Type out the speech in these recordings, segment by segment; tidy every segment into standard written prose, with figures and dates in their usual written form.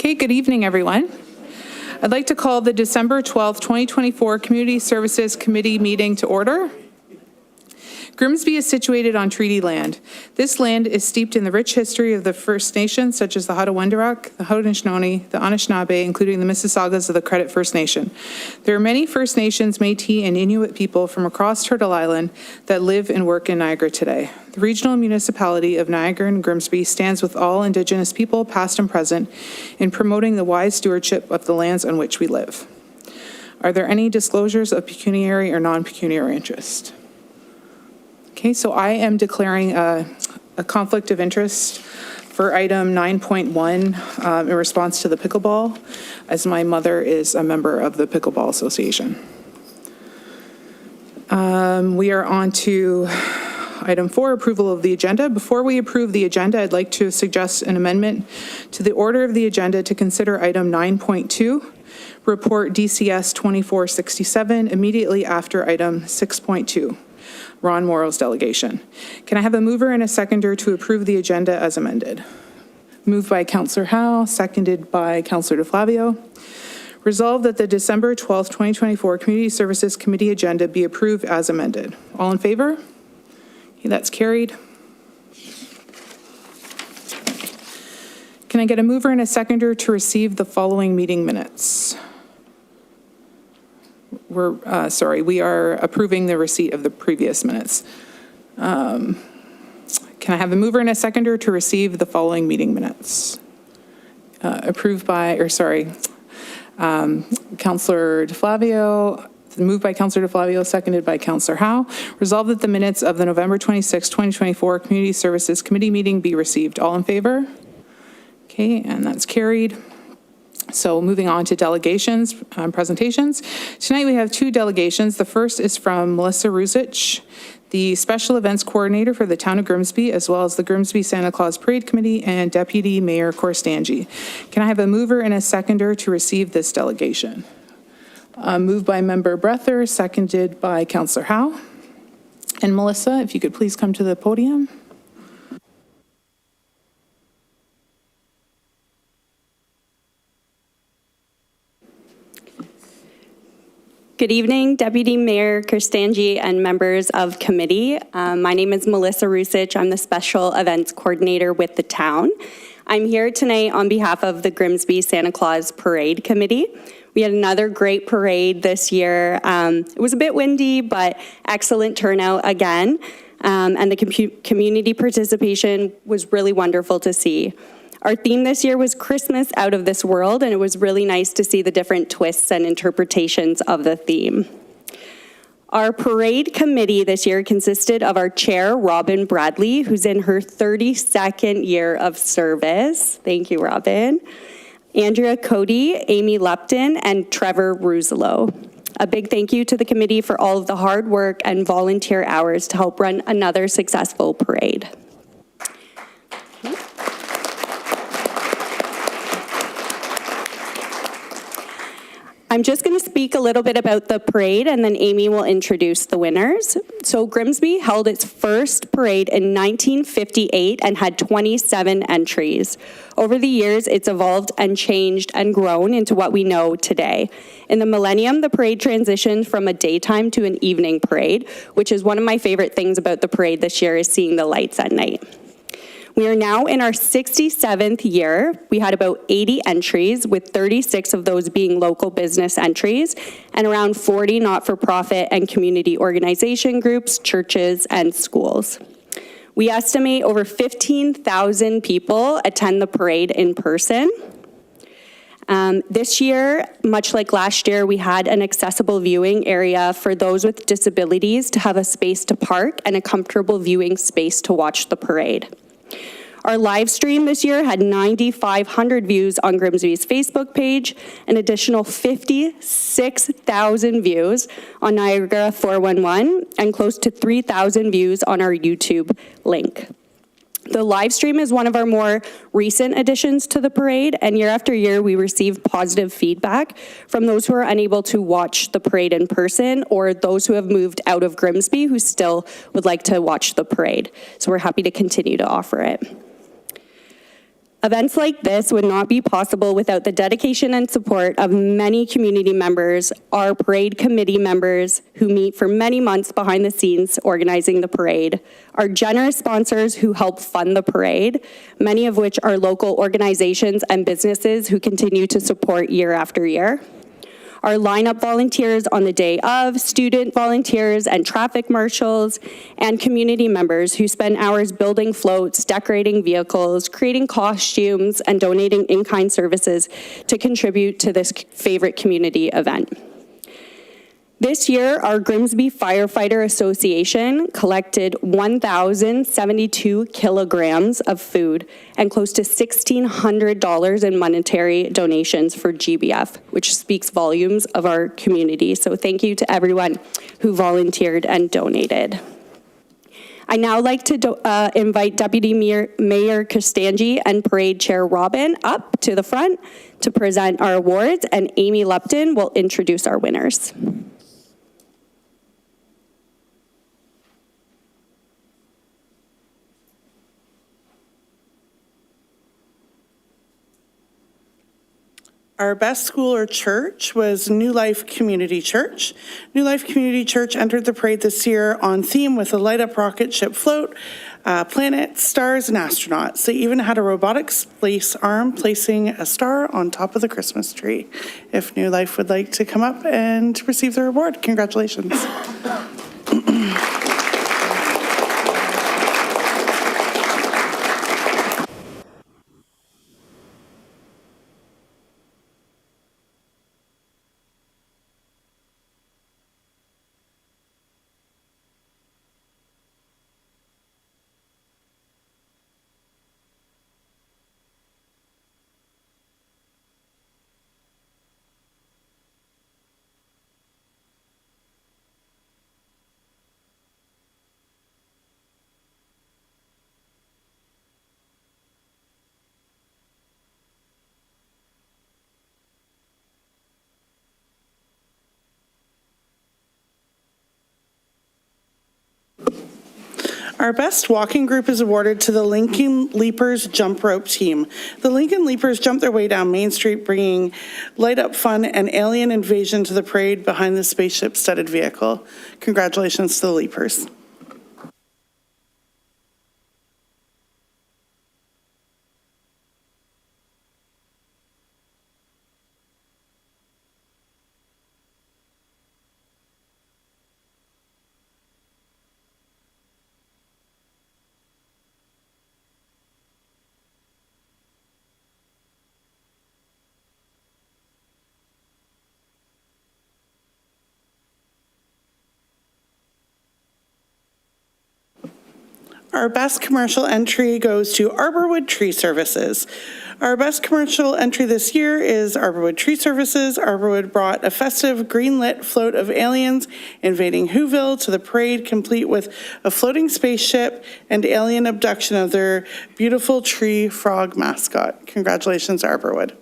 Okay, good evening, everyone. I'd like to call the December 12th, 2024 Community Services Committee meeting to order. Grimsby is situated on treaty land. This land is steeped in the rich history of the First Nations, such as the Haudenosaunee, the Haudenosaunee, the Anishinaabe, including the Mississaugas of the Credit First Nation. There are many First Nations, Métis, and Inuit people from across Turtle Island that live and work in Niagara today. The regional municipality of Niagara and Grimsby stands with all Indigenous people, past and present, in promoting the wise stewardship of the lands on which we live. Are there any disclosures of pecuniary or non-pecuniary interest? Okay, so I am declaring a conflict of interest for item 9.1 in response to the pickleball, as my mother is a member of the Pickleball Association. We are on to item 4, approval of the agenda. Before we approve the agenda, I'd like to suggest an amendment to the order of the agenda to consider item 9.2, report DCS 2467, immediately after item 6.2. Ron Morrow's delegation. Can I have a mover and a seconder to approve the agenda as amended? Moved by Councillor Howe, seconded by Councillor DeFlavio. Resolved that the December 12th, 2024 Community Services Committee agenda be approved as amended. All in favor? Okay, that's carried. Can I get a mover and a seconder to receive the following meeting minutes? We are approving the receipt of the previous minutes. Can I have a mover and a seconder to receive the following meeting minutes? Councillor DeFlavio, moved by Councillor DeFlavio, seconded by Councillor Howe. Resolved that the minutes of the November 26, 2024 Community Services Committee meeting be received. All in favor? Okay, and that's carried. So moving on to delegations, presentations. Tonight we have 2 delegations. The first is from Melissa Rusich, the Special Events Coordinator for the Town of Grimsby, as well as the Grimsby Santa Claus Parade Committee, and Deputy Mayor Korstanji. Can I have a mover and a seconder to receive this delegation? Moved by Member Breather, seconded by Councillor Howe. And Melissa, if you could please come to the podium. Good evening, Deputy Mayor Korstanji and members of committee. My name is Melissa Rusich. I'm the Special Events Coordinator with the town. I'm here tonight on behalf of the Grimsby Santa Claus Parade Committee. We had another great parade this year. It was a bit windy, but excellent turnout again. And the community participation was really wonderful to see. Our theme this year was Christmas Out of This World, and it was really nice to see the different twists and interpretations of the theme. Our parade committee this year consisted of our chair, Robin Bradley, who's in her 32nd year of service. Thank you, Robin. Andrea Cody, Amy Lupton, and Trevor Rusolo. A big thank you to the committee for all of the hard work and volunteer hours to help run another successful parade. I'm just going to speak a little bit about the parade, and then Amy will introduce the winners. So Grimsby held its first parade in 1958 and had 27 entries. Over the years, it's evolved and changed and grown into what we know today. In the millennium, the parade transitioned from a daytime to an evening parade, which is one of my favorite things about the parade this year, is seeing the lights at night. We are now in our 67th year. We had about 80 entries, with 36 of those being local business entries, and around 40 not-for-profit and community organization groups, churches, and schools. We estimate over 15,000 people attend the parade in person. This year, much like last year, we had an accessible viewing area for those with disabilities to have a space to park and a comfortable viewing space to watch the parade. Our live stream this year had 9,500 views on Grimsby's Facebook page, an additional 56,000 views on Niagara 411, and close to 3,000 views on our YouTube link. The live stream is one of our more recent additions to the parade, and year after year we receive positive feedback from those who are unable to watch the parade in person, or those who have moved out of Grimsby who still would like to watch the parade. So we're happy to continue to offer it. Events like this would not be possible without the dedication and support of many community members, our parade committee members who meet for many months behind the scenes organizing the parade, our generous sponsors who help fund the parade, many of which are local organizations and businesses who continue to support year after year, our lineup volunteers on the day of, student volunteers and traffic marshals, and community members who spend hours building floats, decorating vehicles, creating costumes, and donating in-kind services to contribute to this favorite community event. This year, our Grimsby Firefighter Association collected 1,072 kilograms of food and close to $1,600 in monetary donations for GBF, which speaks volumes of our community. So thank you to everyone who volunteered and donated. I now like to invite Deputy Mayor Kirstangi and Parade Chair Robin up to the front to present our awards, and Amy Lupton will introduce our winners. Our best school or church was New Life Community Church. New Life Community Church entered the parade this year on theme with a light-up rocket ship float, planets, stars, and astronauts. They even had a robotic space arm placing a star on top of the Christmas tree. If New Life would like to come up and receive their award, congratulations. Our best walking group is awarded to the Lincoln Leapers Jump Rope Team. The Lincoln Leapers jumped their way down Main Street, bringing light-up fun and alien invasion to the parade behind the spaceship-studded vehicle. Congratulations to the Leapers. Our best commercial entry goes to Arborwood Tree Services. Our best commercial entry this year is Arborwood Tree Services. Arborwood brought a festive green-lit float of aliens invading Whoville to the parade, complete with a floating spaceship and alien abduction of their beautiful tree frog mascot. Congratulations, Arborwood.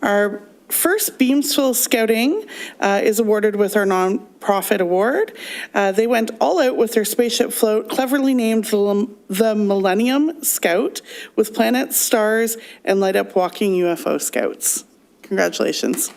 Our first Beamsville Scouting is awarded with our nonprofit award. They went all out with their spaceship float, cleverly named the Millennium Scout, with planets, stars, and light-up walking UFO scouts. Congratulations.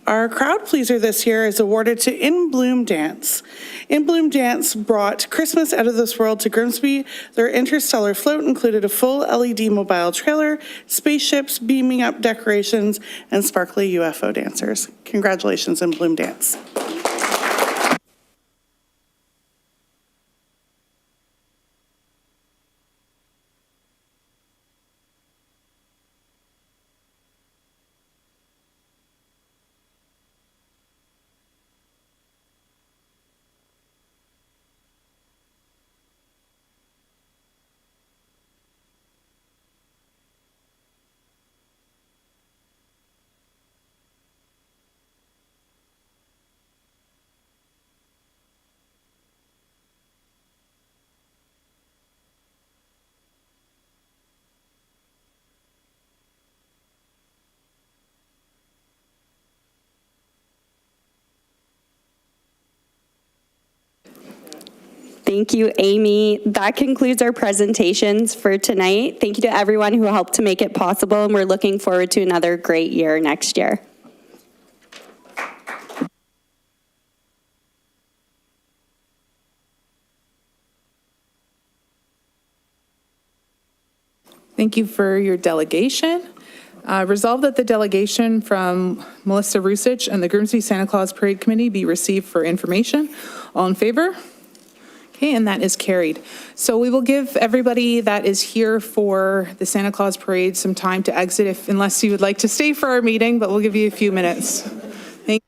Our crowd pleaser this year is awarded to In Bloom Dance. In Bloom Dance brought Christmas out of this world to Grimsby. Their interstellar float included a full LED mobile trailer, spaceships, beaming up decorations, and sparkly UFO dancers. Congratulations, In Bloom Dance. Thank you, Amy. That concludes our presentations for tonight. Thank you to everyone who helped to make it possible, and we're looking forward to another great year next year. Thank you for your delegation. Resolved that the delegation from Melissa Rusich and the Grimsby Santa Claus Parade Committee be received for information. All in favor? Okay, and that is carried. So we will give everybody that is here for the Santa Claus Parade some time to exit unless you would like to stay for our meeting, but we'll give you a few minutes. Thank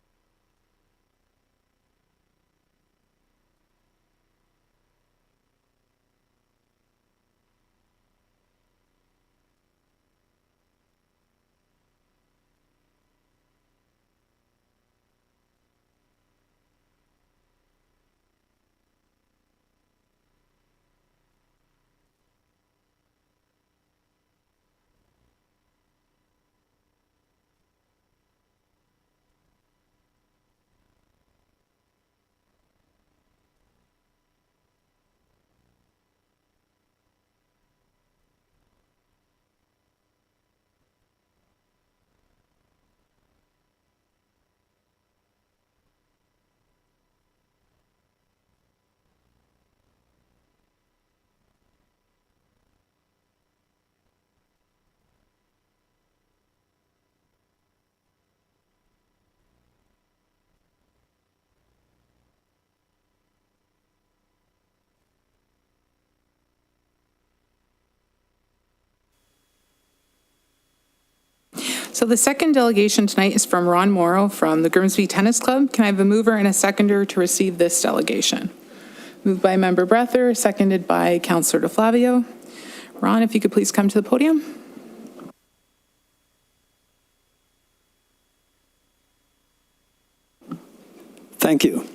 So the second delegation tonight is from Ron Morrow from the Grimsby Tennis Club. Can I have a mover and a seconder to receive this delegation? Moved by Member Breather, seconded by Councillor DeFlavio. Ron, if you could please come to the podium. Thank you.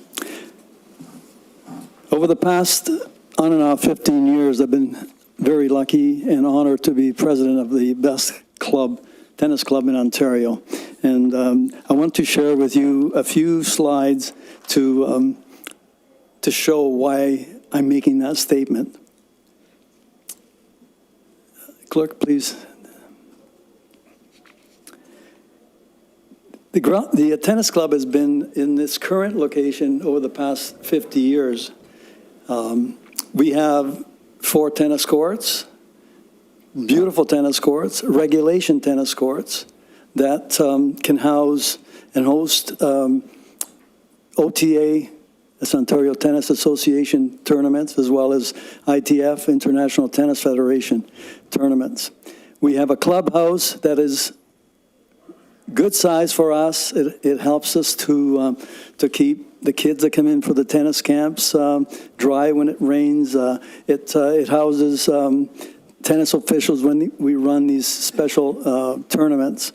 Over the past on and off 15 years, I've been very lucky and honored to be president of the best tennis club in Ontario. And I want to share with you a few slides to show why I'm making that statement. Clerk, please. The tennis club has been in this current location over the past 50 years. We have 4 tennis courts, beautiful tennis courts, regulation tennis courts that can house and host OTA, that's Ontario Tennis Association tournaments, as well as ITF, International Tennis Federation tournaments. We have a clubhouse that is good size for us. It helps us to keep the kids that come in for the tennis camps dry when it rains. It houses tennis officials when we run these special tournaments.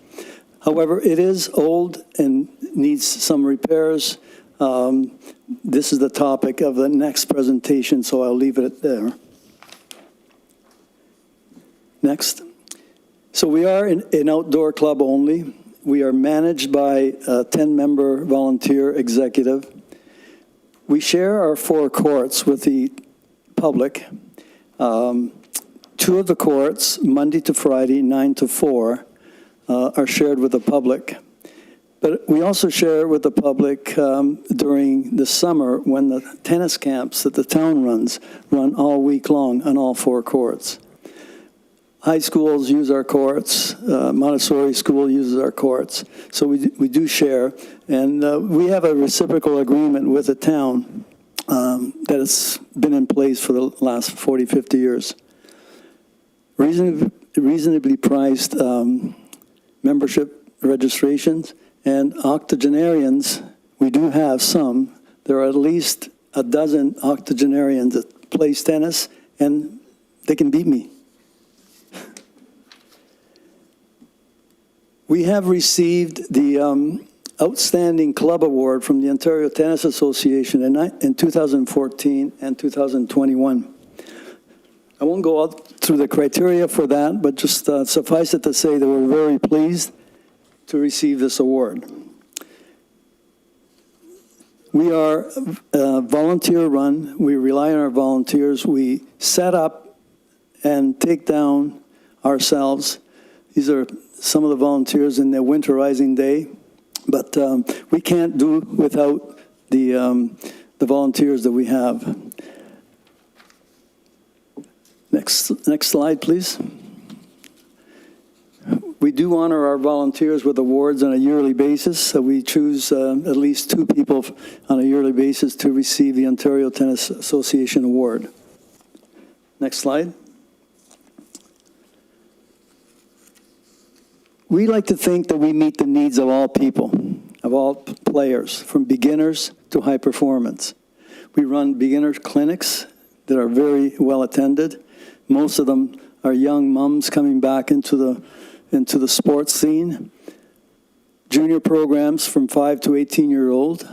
However, it is old and needs some repairs. This is the topic of the next presentation, so I'll leave it there. Next. So we are an outdoor club only. We are managed by a 10-member volunteer executive. We share our 4 courts with the public. 2 of the courts, Monday to Friday, 9 to 4, are shared with the public. But we also share with the public during the summer when the tennis camps that the town run all week long on all 4 courts. High schools use our courts. Montessori school uses our courts. So we do share. And we have a reciprocal agreement with the town that has been in place for the last 40, 50 years. Reasonably priced membership registrations. And octogenarians, we do have some. There are at least a dozen octogenarians that play tennis, and they can beat me. We have received the Outstanding Club Award from the Ontario Tennis Association in 2014 and 2021. I won't go out through the criteria for that, but just suffice it to say that we're very pleased to receive this award. We are volunteer-run. We rely on our volunteers. We set up and take down ourselves. These are some of the volunteers in their winterizing day, but we can't do without the volunteers that we have. Next slide, please. We do honor our volunteers with awards on a yearly basis, so we choose at least 2 people on a yearly basis to receive the Ontario Tennis Association Award. Next slide. We like to think that we meet the needs of all people, of all players, from beginners to high performance. We run beginner clinics that are very well attended. Most of them are young mums coming back into the sports scene. Junior programs from 5 to 18-year-old.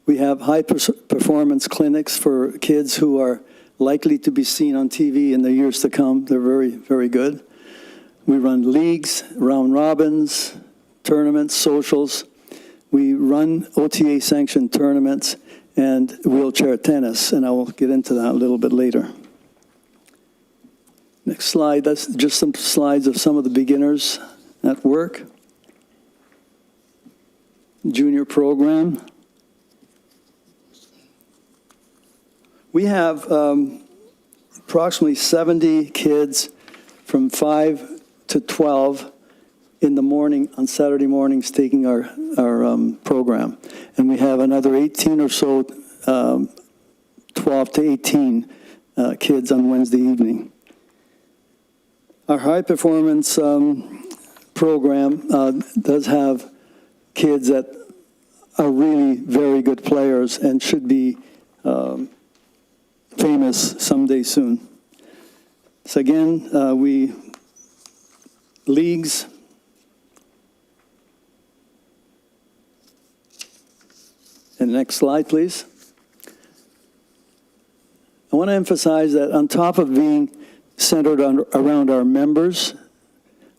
We have high performance clinics for kids who are likely to be seen on TV in the years to come. They're very, very good. We run leagues, round robins, tournaments, socials. We run OTA-sanctioned tournaments and wheelchair tennis, and I will get into that a little bit later. Next slide, that's just some slides of some of the beginners at work. Junior program. We have approximately 70 kids from 5 to 12 in the morning on Saturday mornings taking our program. And we have another 18 or so, 12 to 18 kids on Wednesday evening. Our high performance program does have kids that are really very good players and should be famous someday soon. So again, we leagues. And next slide, please. I want to emphasize that on top of being centered around our members,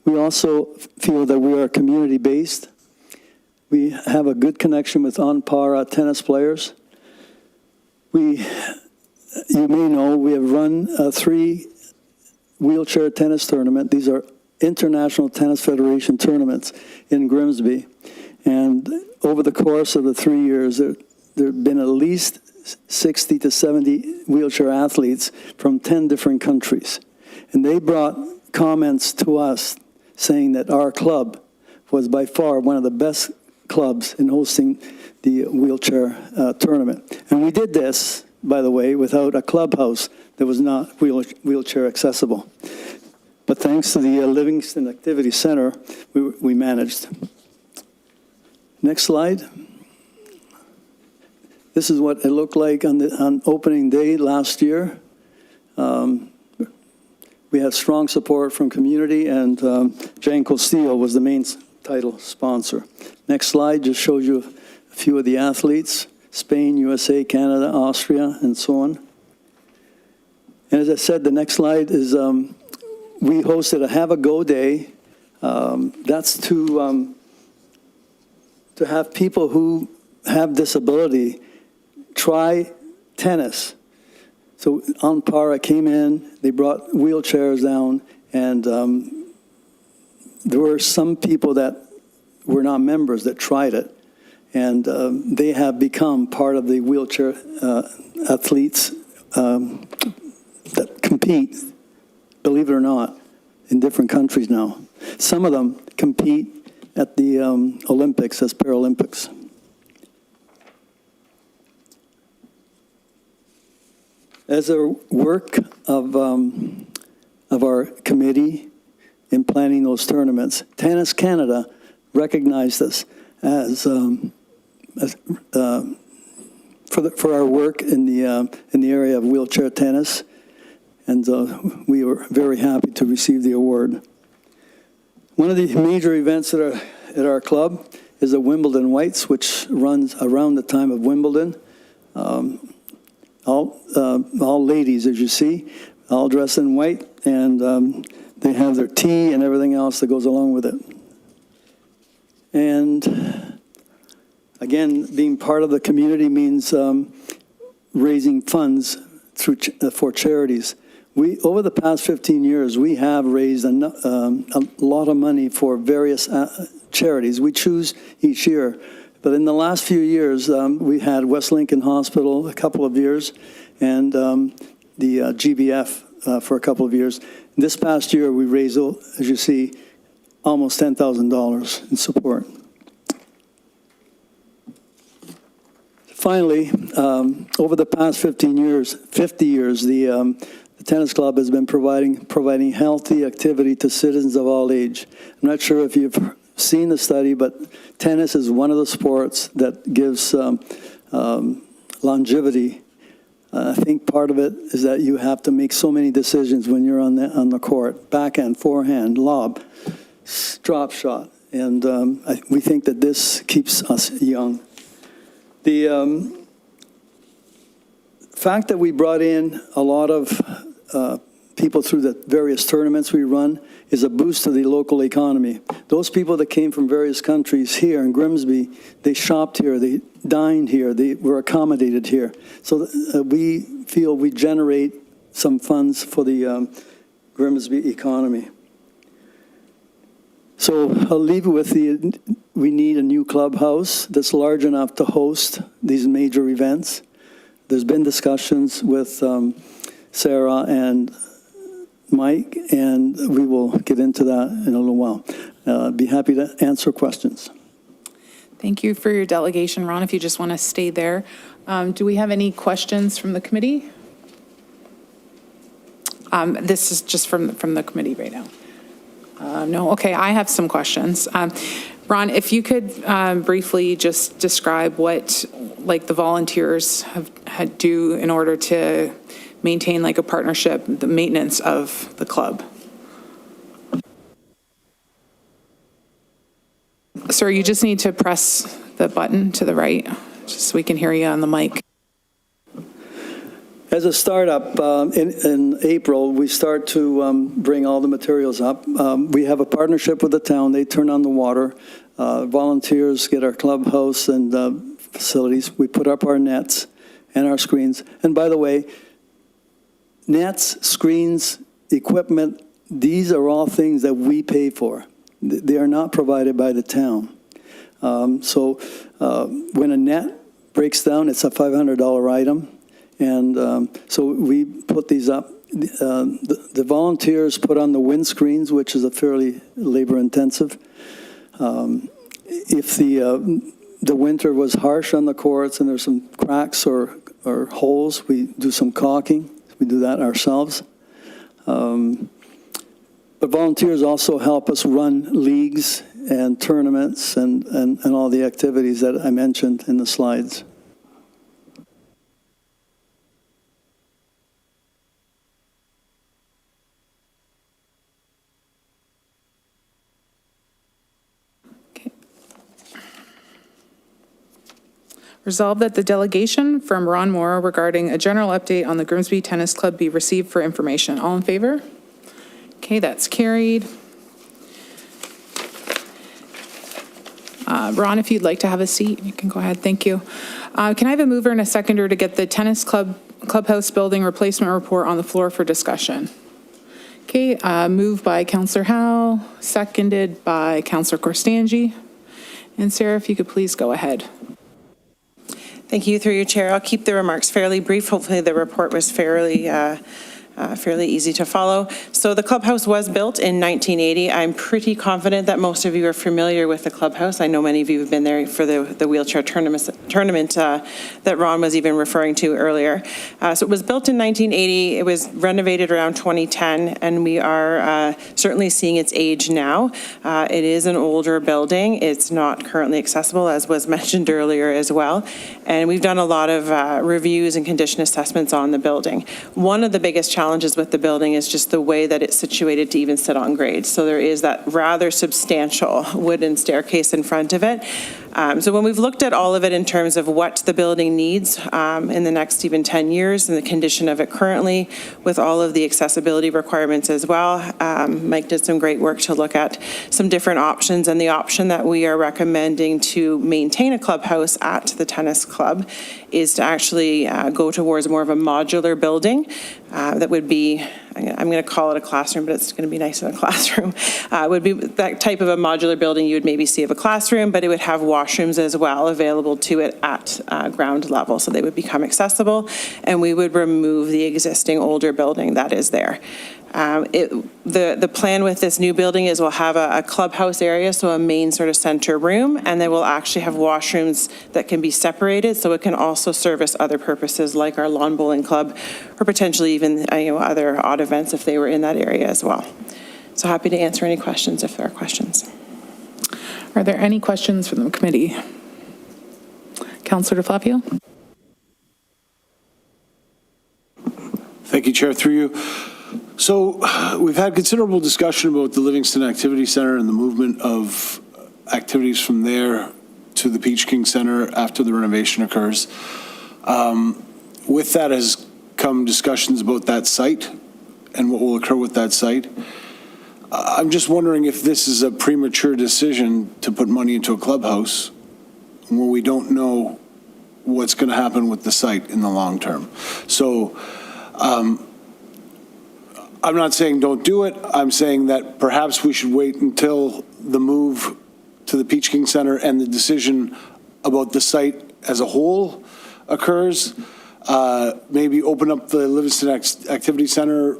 we also feel that we are community-based. We have a good connection with on-para tennis players. You may know, we have run 3 wheelchair tennis tournaments. These are International Tennis Federation tournaments in Grimsby. And over the course of the 3 years, there have been at least 60 to 70 wheelchair athletes from 10 different countries. And they brought comments to us saying that our club was by far one of the best clubs in hosting the wheelchair tournament. And we did this, by the way, without a clubhouse that was not wheelchair accessible. But thanks to the Livingston Activity Center, we managed. Next slide. This is what it looked like on opening day last year. We had strong support from community, and Jane Castillo was the main title sponsor. Next slide just shows you a few of the athletes: Spain, USA, Canada, Austria, and so on. And as I said, the next slide is we hosted a Have a Go Day. That's to have people who have disability try tennis. So On-Para came in, they brought wheelchairs down, and there were some people that were not members that tried it. And they have become part of the wheelchair athletes that compete, believe it or not, in different countries now. Some of them compete at the Olympics as Paralympics. As a work of our committee in planning those tournaments, Tennis Canada recognized us as for our work in the area of wheelchair tennis, and we were very happy to receive the award. One of the major events at our club is the Wimbledon Whites, which runs around the time of Wimbledon. All ladies, as you see, all dressed in white, and they have their tea and everything else that goes along with it. And again, being part of the community means raising funds for charities. Over the past 15 years, we have raised a lot of money for various charities. We choose each year. But in the last few years, we had West Lincoln Hospital a couple of years, and the GBF for a couple of years. This past year, we raised, as you see, almost $10,000 in support. Finally, over the past 50 years, the Tennis Club has been providing healthy activity to citizens of all age. I'm not sure if you've seen the study, but tennis is one of the sports that gives longevity. I think part of it is that you have to make so many decisions when you're on the court: backhand, forehand, lob, drop shot, and we think that this keeps us young. The fact that we brought in a lot of people through the various tournaments we run is a boost to the local economy. Those people that came from various countries here in Grimsby, they shopped here, they dined here, they were accommodated here. So we feel we generate some funds for the Grimsby economy. So I'll leave it with we need a new clubhouse that's large enough to host these major events. There's been discussions with Sarah and Mike, and we will get into that in a little while. Be happy to answer questions. Thank you for your delegation, Ron, if you just want to stay there. Do we have any questions from the committee? This is just from the committee right now. No, okay, I have some questions. Ron, if you could briefly just describe what the volunteers had do in order to maintain a partnership, the maintenance of the club. Sir, you just need to press the button to the right, just so we can hear you on the mic. As a startup, in April, we start to bring all the materials up. We have a partnership with the town. They turn on the water. Volunteers get our clubhouse and facilities. We put up our nets and our screens. And by the way, nets, screens, equipment, these are all things that we pay for. They are not provided by the town. So when a net breaks down, it's a $500 item. And so we put these up. The volunteers put on the windscreens, which is a fairly labor-intensive. If the winter was harsh on the courts and there's some cracks or holes, we do some caulking. We do that ourselves. But volunteers also help us run leagues and tournaments and all the activities that I mentioned in the slides. Resolved that the delegation from Ron Moore regarding a general update on the Grimsby Tennis Club be received for information. All in favor? Okay, that's carried. Ron, if you'd like to have a seat, you can go ahead. Thank you. Can I have a mover and a seconder to get the tennis clubhouse building replacement report on the floor for discussion? Okay, moved by Councillor Howe, seconded by Councillor Korstanji. And Sarah, if you could please go ahead. Thank you. Through your chair, I'll keep the remarks fairly brief. Hopefully the report was fairly easy to follow. So the clubhouse was built in 1980. I'm pretty confident that most of you are familiar with the clubhouse. I know many of you have been there for the wheelchair tournament that Ron was even referring to earlier. So it was built in 1980. It was renovated around 2010, and we are certainly seeing its age now. It is an older building. It's not currently accessible, as was mentioned earlier as well. And we've done a lot of reviews and condition assessments on the building. One of the biggest challenges with the building is just the way that it's situated to even sit on grade. So there is that rather substantial wooden staircase in front of it. So when we've looked at all of it in terms of what the building needs in the next even 10 years and the condition of it currently, with all of the accessibility requirements as well, Mike did some great work to look at some different options, and the option that we are recommending to maintain a clubhouse at the tennis club is to actually go towards more of a modular building that would be, I'm going to call it a classroom, but it's going to be nice in a classroom. Would be that type of a modular building you would maybe see of a classroom, but it would have washrooms as well available to it at ground level, so they would become accessible, and we would remove the existing older building that is there. The plan with this new building is we'll have a clubhouse area, so a main sort of center room, and then we'll actually have washrooms that can be separated, so it can also service other purposes like our lawn bowling club, or potentially even other odd events if they were in that area as well. So happy to answer any questions if there are questions. Are there any questions from the committee? Councillor DeFlavio? Thank you, Chair. Through you. So we've had considerable discussion about the Livingston Activity Center and the movement of activities from there to the Peach King Center after the renovation occurs. With that has come discussions about that site and what will occur with that site. I'm just wondering if this is a premature decision to put money into a clubhouse when we don't know what's going to happen with the site in the long term. So I'm not saying don't do it. I'm saying that perhaps we should wait until the move to the Peach King Center and the decision about the site as a whole occurs. Maybe open up the Livingston Activity Center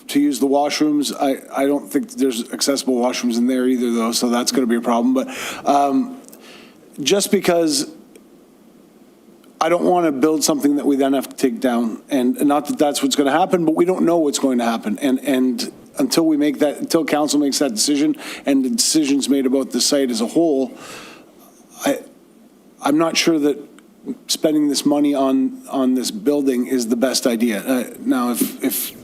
to use the washrooms. I don't think there's accessible washrooms in there either, though, so that's going to be a problem. But just because I don't want to build something that we then have to take down, and not that that's what's going to happen, but we don't know what's going to happen. And until we make that, until council makes that decision and the decision's made about the site as a whole, I'm not sure that spending this money on this building is the best idea. Now, if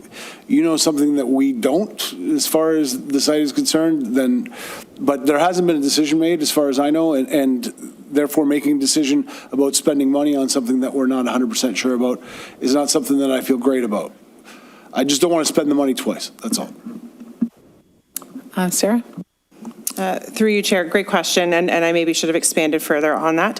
you know something that we don't, as far as the site is concerned, then, but there hasn't been a decision made as far as I know, and therefore making a decision about spending money on something that we're not 100% sure about is not something that I feel great about. I just don't want to spend the money twice, that's all. Sarah? Through you, Chair, great question, and I maybe should have expanded further on that.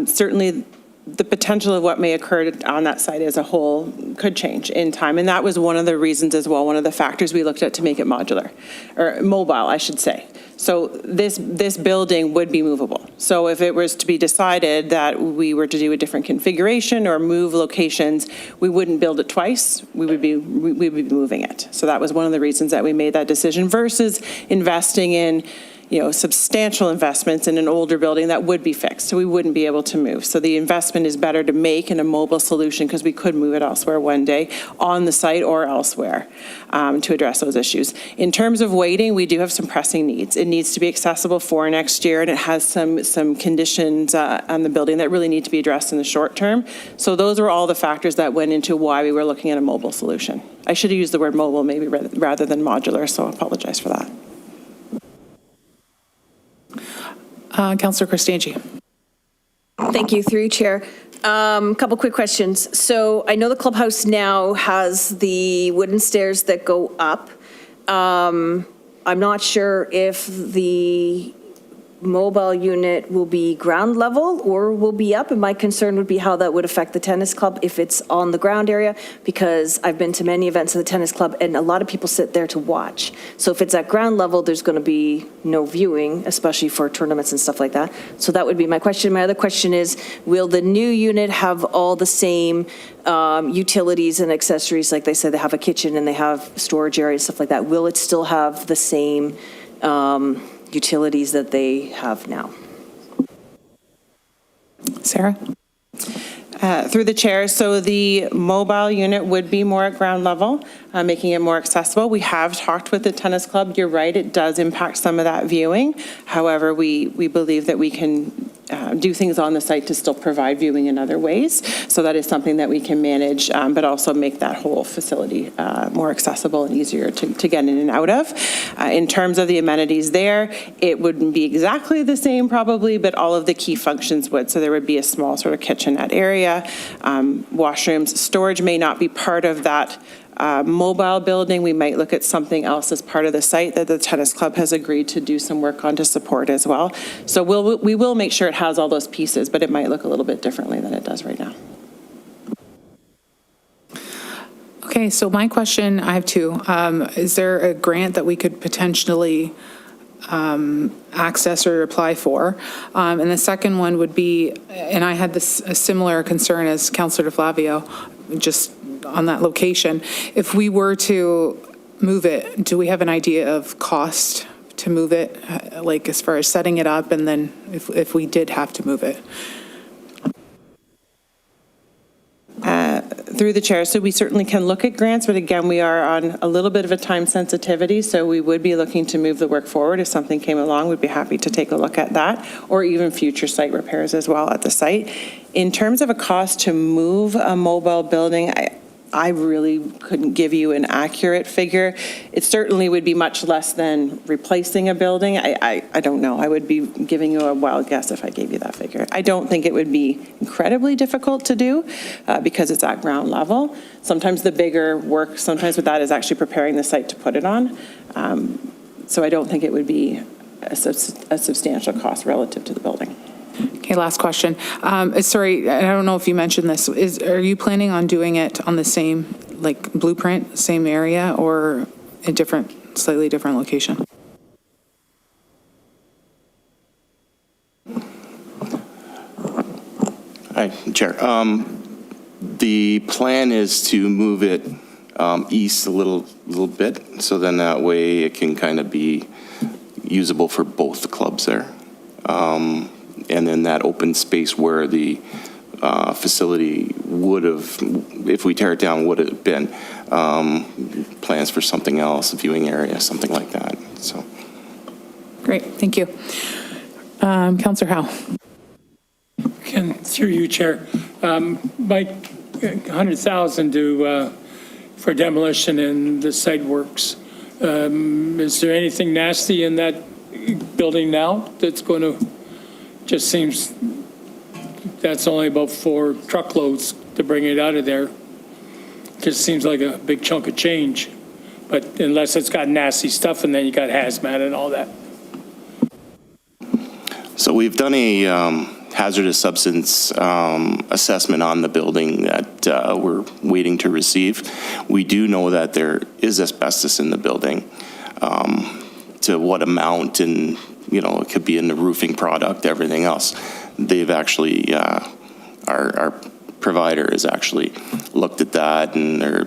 Certainly, the potential of what may occur on that site as a whole could change in time, and that was one of the reasons as well, one of the factors we looked at to make it modular, or mobile, I should say. So this building would be movable. So if it was to be decided that we were to do a different configuration or move locations, we wouldn't build it twice. We would be moving it. So that was one of the reasons that we made that decision versus investing in substantial investments in an older building that would be fixed, so we wouldn't be able to move. So the investment is better to make in a mobile solution because we could move it elsewhere one day on the site or elsewhere to address those issues. In terms of waiting, we do have some pressing needs. It needs to be accessible for next year, and it has some conditions on the building that really need to be addressed in the short term. So those were all the factors that went into why we were looking at a mobile solution. I should have used the word mobile maybe rather than modular, so I apologize for that. Councillor Cristangi. Thank you, through you, Chair. Couple quick questions. So I know the clubhouse now has the wooden stairs that go up. I'm not sure if the mobile unit will be ground level or will be up? And my concern would be how that would affect the tennis club if it's on the ground area, because I've been to many events of the tennis club and a lot of people sit there to watch. So if it's at ground level, there's going to be no viewing, especially for tournaments and stuff like that. So that would be my question. My other question is, will the new unit have all the same utilities and accessories? Like they said, they have a kitchen and they have storage area and stuff like that. Will it still have the same utilities that they have now? Sarah? Through the chair, so the mobile unit would be more at ground level, making it more accessible. We have talked with the tennis club. You're right, it does impact some of that viewing. However, we believe that we can do things on the site to still provide viewing in other ways. So that is something that we can manage, but also make that whole facility more accessible and easier to get in and out of. In terms of the amenities there, it wouldn't be exactly the same probably, but all of the key functions would. So there would be a small sort of kitchenette area, washrooms. Storage may not be part of that mobile building. We might look at something else as part of the site that the tennis club has agreed to do some work on to support as well. So we will make sure it has all those pieces, but it might look a little bit differently than it does right now. Okay, so my question, I have two. Is there a grant that we could potentially access or apply for? And the second one would be, and I had a similar concern as Councillor DeFlavio, just on that location. If we were to move it, do we have an idea of cost to move it, like as far as setting it up, and then if we did have to move it? Through the chair, so we certainly can look at grants, but again, we are on a little bit of a time sensitivity, so we would be looking to move the work forward. If something came along, we'd be happy to take a look at that, or even future site repairs as well at the site. In terms of a cost to move a mobile building, I really couldn't give you an accurate figure. It certainly would be much less than replacing a building. I don't know. I would be giving you a wild guess if I gave you that figure. I don't think it would be incredibly difficult to do because it's at ground level. Sometimes the bigger work, sometimes with that, is actually preparing the site to put it on. So I don't think it would be a substantial cost relative to the building. Okay, last question. Sorry, I don't know if you mentioned this. Are you planning on doing it on the same, like, blueprint, same area, or a different, slightly different location? Hi, Chair. The plan is to move it east a little bit, so then that way it can kind of be usable for both the clubs there. And then that open space where the facility would have, if we tear it down, would have been plans for something else, a viewing area, something like that. So, Great, thank you. Councillor Howe. Through you, Chair. Mike, 100,000 for demolition and the site works. Is there anything nasty in that building now that's going to? Just seems that's only about 4 truckloads to bring it out of there. Just seems like a big chunk of change, but unless it's got nasty stuff and then you got hazmat and all that. so we've done a hazardous substance assessment on the building that we're waiting to receive. We do know that there is asbestos in the building. To what amount, and it could be in the roofing product, everything else. They've actually, our provider has actually looked at that and they're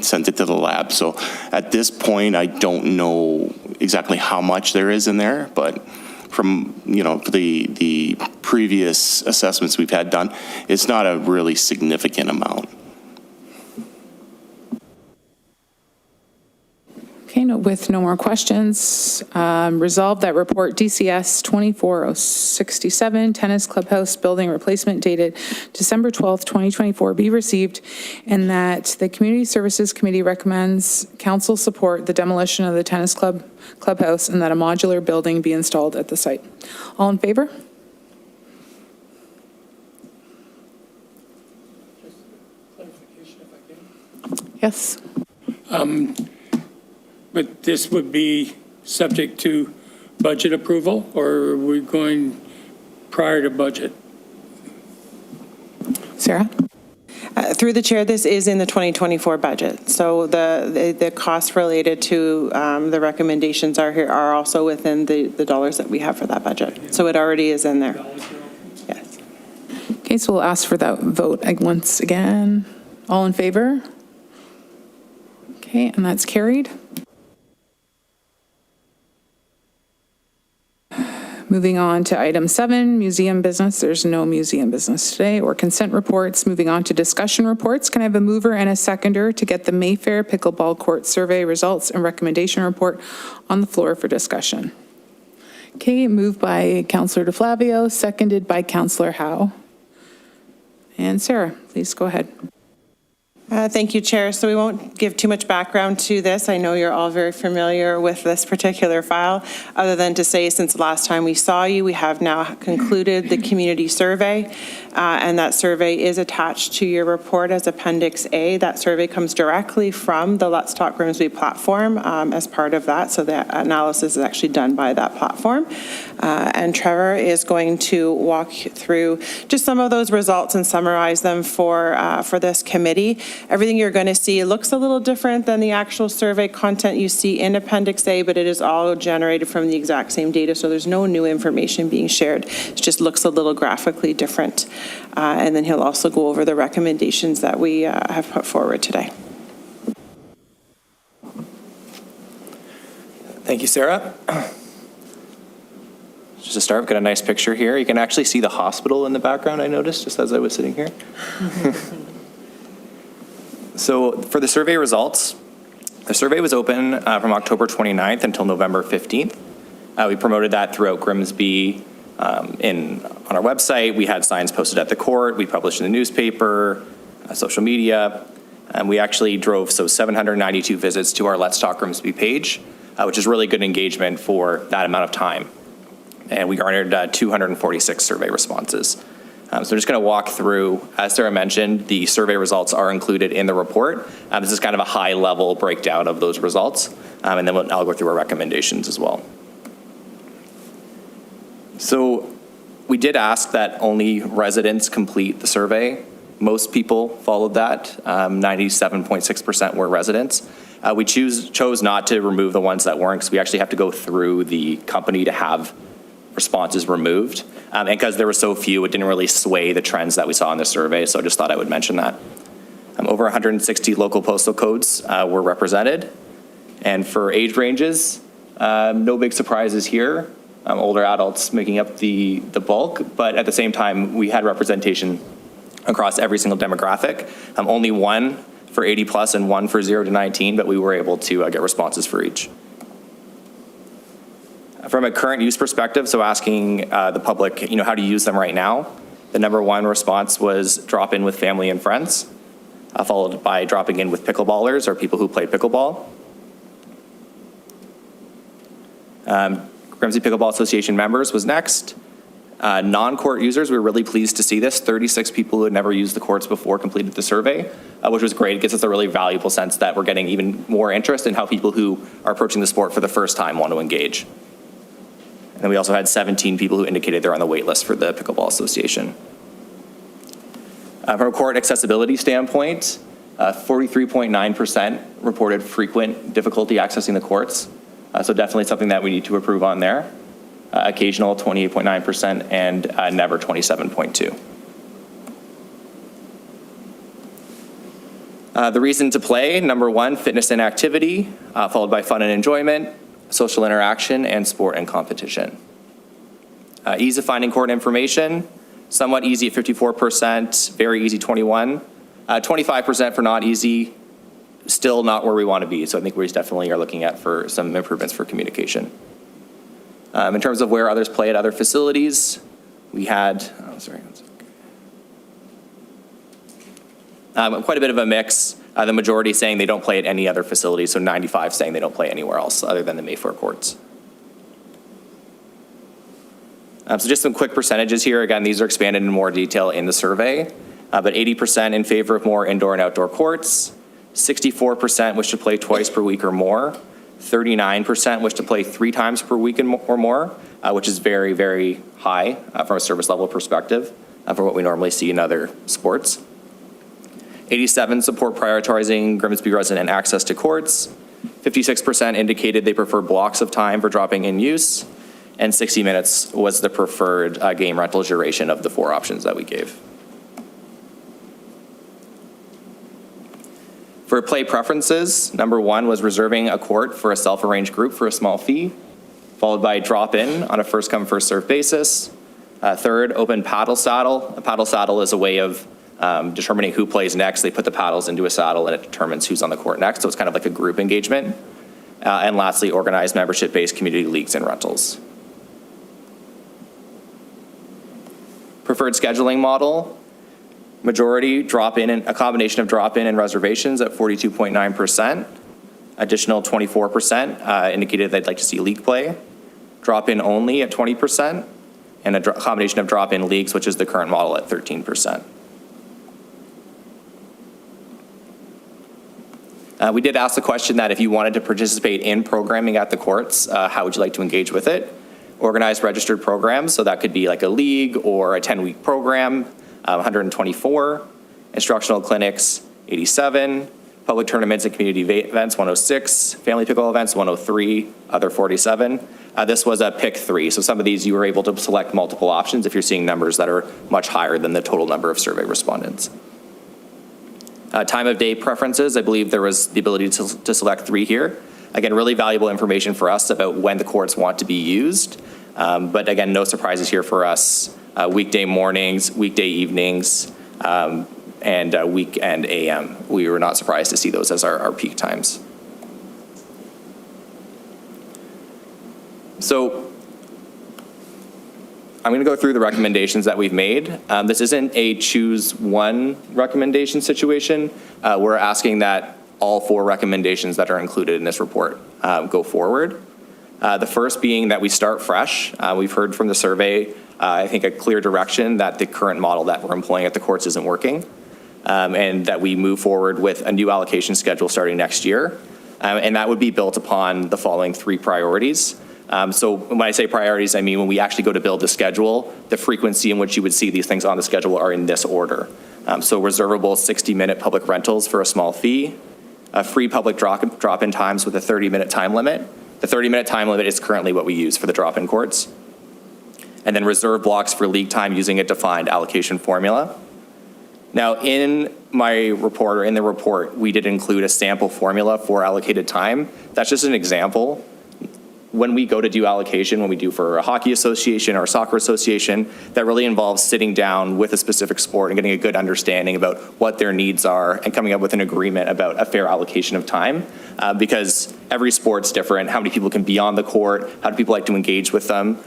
sent it to the lab. So at this point, I don't know exactly how much there is in there, but from, the previous assessments we've had done, it's not a really significant amount. Okay, with no more questions, resolve that report DCS 24067, Tennis Clubhouse Building Replacement dated December 12th, 2024 be received, and that the Community Services Committee recommends council support the demolition of the tennis clubhouse and that a modular building be installed at the site. All in favor? Clarification if I can. Yes. But this would be subject to budget approval, or are we going prior to budget? Sarah? Through the chair, this is in the 2024 budget. So the costs related to the recommendations are also within the dollars that we have for that budget. So it already is in there. Yes. Okay, so we'll ask for that vote once again. All in favor? Okay, and that's carried. Moving on to item 7, museum business. There's no museum business today, or consent reports. Moving on to discussion reports. Can I have a mover and a seconder to get the Mayfair Pickleball Court Survey results and recommendation report on the floor for discussion? Okay, moved by Councillor DeFlavio, seconded by Councillor Howe. And Sarah, please go ahead. Thank you, Chair. So we won't give too much background to this. I know you're all very familiar with this particular file, other than to say since the last time we saw you, we have now concluded the community survey, and that survey is attached to your report as Appendix A. That survey comes directly from the Let's Talk Grimsby platform as part of that, so the analysis is actually done by that platform. And Trevor is going to walk through just some of those results and summarize them for this committee. Everything you're going to see looks a little different than the actual survey content you see in Appendix A, but it is all generated from the exact same data, so there's no new information being shared. It just looks a little graphically different. And then he'll also go over the recommendations that we have put forward today. Thank you, Sarah. Just to start, we've got a nice picture here. You can actually see the hospital in the background, I noticed, just as I was sitting here. So for the survey results, the survey was open from October 29th until November 15th. We promoted that throughout Grimsby on our website. We had signs posted at the court. We published in the newspaper, social media. And we actually drove 792 visits to our Let's Talk Grimsby page, which is really good engagement for that amount of time. And we garnered 246 survey responses. So I'm just going to walk through, as Sarah mentioned, the survey results are included in the report. This is kind of a high-level breakdown of those results, and then I'll go through our recommendations as well. So we did ask that only residents complete the survey. Most people followed that. 97.6% were residents. We chose not to remove the ones that weren't, because we actually have to go through the company to have responses removed. And because there were so few, it didn't really sway the trends that we saw in the survey, so I just thought I would mention that. Over 160 local postal codes were represented. And for age ranges, no big surprises here. Older adults making up the bulk, but at the same time, we had representation across every single demographic. Only one for 80 plus and one for 0 to 19, but we were able to get responses for each. From a current use perspective, so asking the public, how to use them right now, the number one response was drop in with family and friends, followed by dropping in with pickleballers or people who play pickleball. Grimsby Pickleball Association members was next. Non-court users, we were really pleased to see this. 36 people who had never used the courts before completed the survey, which was great. It gives us a really valuable sense that we're getting even more interest in how people who are approaching the sport for the first time want to engage. And then we also had 17 people who indicated they're on the wait list for the Pickleball Association. From a court accessibility standpoint, 43.9% reported frequent difficulty accessing the courts. So definitely something that we need to improve on there. Occasional, 28.9%, and never, 27.2%. The reason to play, number one, fitness and activity, followed by fun and enjoyment, social interaction, and sport and competition. Ease of finding court information, somewhat easy at 54%, very easy 21%, 25% for not easy, still not where we want to be. So I think we definitely are looking at for some improvements for communication. In terms of where others play at other facilities, we had, quite a bit of a mix. The majority saying they don't play at any other facility, so 95 saying they don't play anywhere else other than the Mayfair courts. So just some quick percentages here. Again, these are expanded in more detail in the survey, but 80% in favor of more indoor and outdoor courts, 64% wish to play twice per week or more, 39% wish to play 3 times per week or more, which is very, very high from a service level perspective for what we normally see in other sports. 87 support prioritizing Grimsby resident access to courts. 56% indicated they prefer blocks of time for dropping in use, and 60 minutes was the preferred game rental duration of the 4 options that we gave. For play preferences, number 1 was reserving a court for a self-arranged group for a small fee, followed by drop-in on a first-come, first-served basis. Third, open paddle saddle. A paddle saddle is a way of determining who plays next. They put the paddles into a saddle and it determines who's on the court next, so it's kind of like a group engagement. And lastly, organized membership-based community leagues and rentals. Preferred scheduling model. Majority drop-in, and a combination of drop-in and reservations at 42.9%. Additional 24% indicated they'd like to see league play. Drop-in only at 20%, and a combination of drop-in leagues, which is the current model, at 13%. We did ask the question that if you wanted to participate in programming at the courts, how would you like to engage with it? Organized registered programs, so that could be like a league or a 10-week program, 124, instructional clinics, 87, public tournaments and community events, 106, family pickle events, 103, other 47. This was a pick 3, so some of these you were able to select multiple options if you're seeing numbers that are much higher than the total number of survey respondents. Time of day preferences, I believe there was the ability to select 3 here. Again, really valuable information for us about when the courts want to be used. But again, no surprises here for us. Weekday mornings, weekday evenings, and weekend AM. We were not surprised to see those as our peak times. So I'm going to go through the recommendations that we've made. This isn't a choose one recommendation situation. We're asking that all 4 recommendations that are included in this report go forward. The first being that we start fresh. We've heard from the survey, I think, a clear direction that the current model that we're employing at the courts isn't working, and that we move forward with a new allocation schedule starting next year. And that would be built upon the following 3 priorities. So when I say priorities, I mean when we actually go to build the schedule, the frequency in which you would see these things on the schedule are in this order. So reservable 60-minute public rentals for a small fee, free public drop-in times with a 30-minute time limit. The 30-minute time limit is currently what we use for the drop-in courts. And then reserve blocks for league time using a defined allocation formula. Now, in my report, or in the report, we did include a sample formula for allocated time. That's just an example. When we go to do allocation, when we do for a hockey association or a soccer association, that really involves sitting down with a specific sport and getting a good understanding about what their needs are and coming up with an agreement about a fair allocation of time. Because every sport's different. How many people can be on the court? How do people like to engage with them?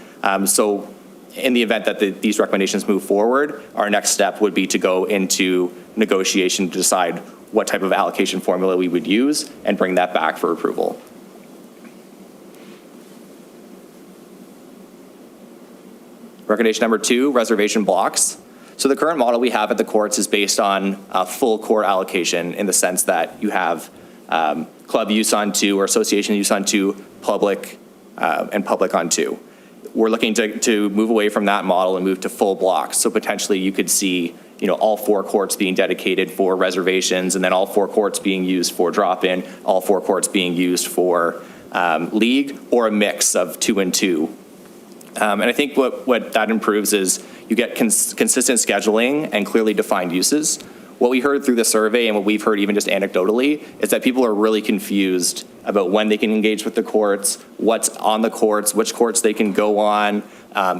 So in the event that these recommendations move forward, our next step would be to go into negotiation to decide what type of allocation formula we would use and bring that back for approval. Recommendation number 2, reservation blocks. So the current model we have at the courts is based on full court allocation in the sense that you have club use on 2 or association use on 2, public and public on 2. We're looking to move away from that model and move to full blocks. So potentially you could see, all 4 courts being dedicated for reservations, and then all 4 courts being used for drop-in, all 4 courts being used for league, or a mix of 2 and 2. And I think what that improves is you get consistent scheduling and clearly defined uses. What we heard through the survey and what we've heard even just anecdotally is that people are really confused about when they can engage with the courts, what's on the courts, which courts they can go on,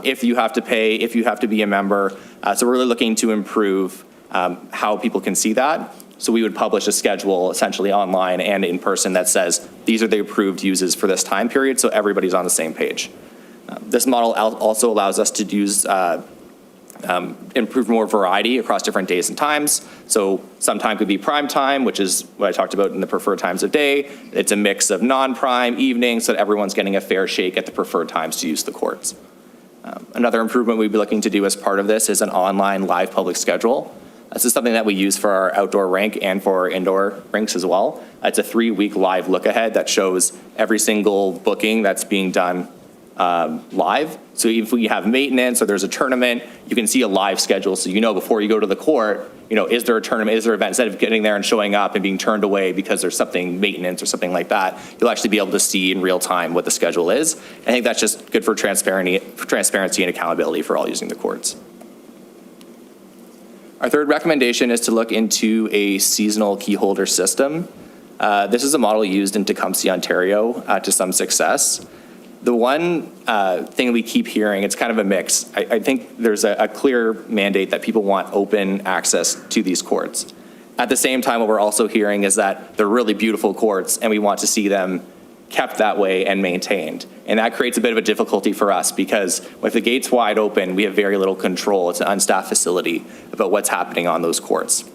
if you have to pay, if you have to be a member. So we're really looking to improve how people can see that. So we would publish a schedule essentially online and in person that says these are the approved uses for this time period, so everybody's on the same page. This model also allows us to use improve more variety across different days and times. So some time could be prime time, which is what I talked about in the preferred times of day. It's a mix of non-prime evenings so that everyone's getting a fair shake at the preferred times to use the courts. Another improvement we'd be looking to do as part of this is an online live public schedule. This is something that we use for our outdoor rink and for our indoor rinks as well. It's a 3-week live look ahead that shows every single booking that's being done live. So if we have maintenance or there's a tournament, you can see a live schedule. So you know before you go to the court, is there a tournament, is there an event? Instead of getting there and showing up and being turned away because there's something maintenance or something like that, you'll actually be able to see in real time what the schedule is. I think that's just good for transparency and accountability for all using the courts. Our third recommendation is to look into a seasonal key holder system. This is a model used in Tecumseh, Ontario to some success. The one thing we keep hearing, it's kind of a mix. I think there's a clear mandate that people want open access to these courts. At the same time, what we're also hearing is that they're really beautiful courts and we want to see them kept that way and maintained. And that creates a bit of a difficulty for us because with the gates wide open, we have very little control. It's an unstaffed facility about what's happening on those courts.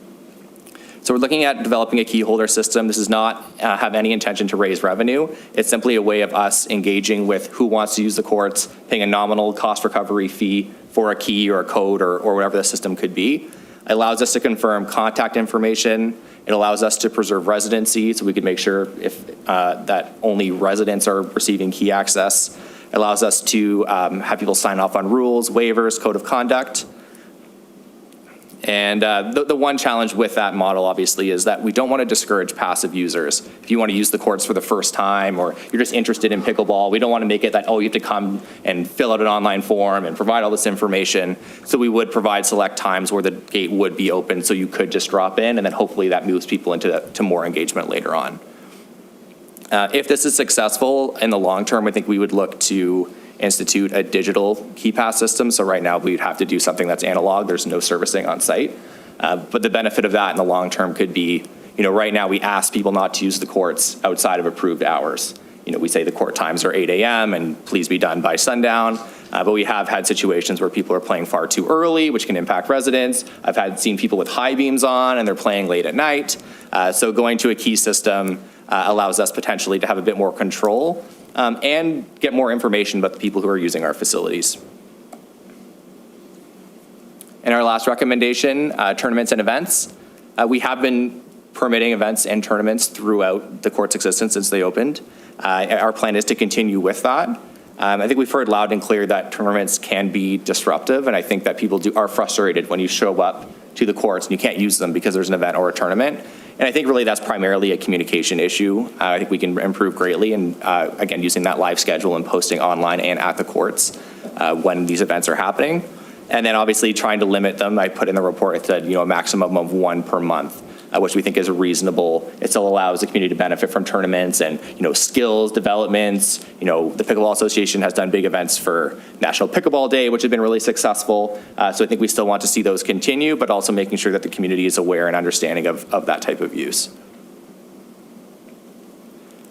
So we're looking at developing a key holder system. This does not have any intention to raise revenue. It's simply a way of us engaging with who wants to use the courts, paying a nominal cost recovery fee for a key or a code or whatever the system could be. It allows us to confirm contact information. It allows us to preserve residency so we can make sure if that only residents are receiving key access. It allows us to have people sign off on rules, waivers, code of conduct. And the one challenge with that model, obviously, is that we don't want to discourage passive users. If you want to use the courts for the first time or you're just interested in pickleball, we don't want to make it that, oh, you have to come and fill out an online form and provide all this information. So we would provide select times where the gate would be open so you could just drop in, and then hopefully that moves people into more engagement later on. If this is successful in the long term, I think we would look to institute a digital key pass system. So right now we'd have to do something that's analog. There's no servicing on site. But the benefit of that in the long term could be, right now we ask people not to use the courts outside of approved hours. We say the court times are 8 a.m. and please be done by sundown. But we have had situations where people are playing far too early, which can impact residents. I've seen people with high beams on and they're playing late at night. So going to a key system allows us potentially to have a bit more control and get more information about the people who are using our facilities. And our last recommendation, tournaments and events. We have been permitting events and tournaments throughout the court's existence since they opened. Our plan is to continue with that. I think we've heard loud and clear that tournaments can be disruptive, and I think that people are frustrated when you show up to the courts and you can't use them because there's an event or a tournament. And I think really that's primarily a communication issue. I think we can improve greatly, and again, using that live schedule and posting online and at the courts when these events are happening. And then obviously trying to limit them. I put in the report, it said, a maximum of 1 per month, which we think is reasonable. It still allows the community to benefit from tournaments and, skills developments. The Pickleball Association has done big events for National Pickleball Day, which have been really successful. So I think we still want to see those continue, but also making sure that the community is aware and understanding of that type of use.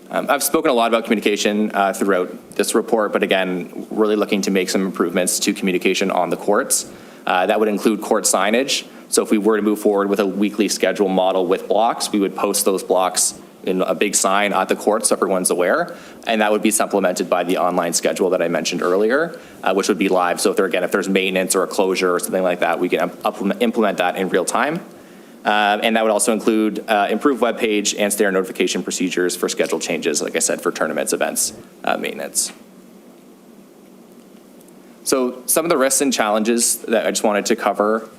I've spoken a lot about communication throughout this report, but again, really looking to make some improvements to communication on the courts. That would include court signage. So if we were to move forward with a weekly schedule model with blocks, we would post those blocks in a big sign at the court so everyone's aware. And that would be supplemented by the online schedule that I mentioned earlier, which would be live. So if there's maintenance or a closure or something like that, we can implement that in real time. And that would also include improved web page and standard notification procedures for schedule changes, like I said, for tournaments, events, maintenance. So some of the risks and challenges that I just wanted to cover.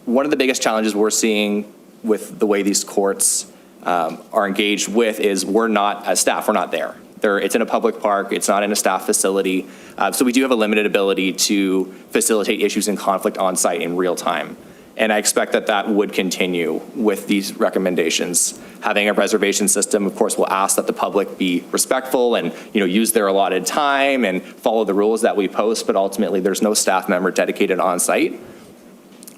One of the biggest challenges we're seeing with the way these courts are engaged with is we're not, as staff, we're not there. It's in a public park, it's not in a staff facility. So we do have a limited ability to facilitate issues and conflict on site in real time. And I expect that would continue with these recommendations. Having a reservation system, of course, will ask that the public be respectful and use their allotted time and follow the rules that we post, but ultimately there's no staff member dedicated on site.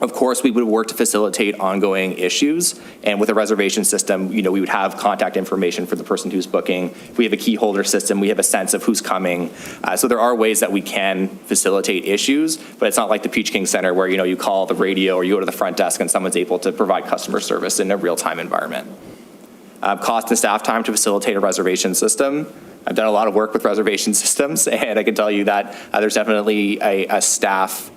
Of course, we would work to facilitate ongoing issues, and with a reservation system, we would have contact information for the person who's booking. If we have a key holder system, we have a sense of who's coming. So there are ways that we can facilitate issues, but it's not like the Peach King Center where you call the radio or you go to the front desk and someone's able to provide customer service in a real-time environment. Cost and staff time to facilitate a reservation system. I've done a lot of work with reservation systems, and I can tell you that there's definitely a staff,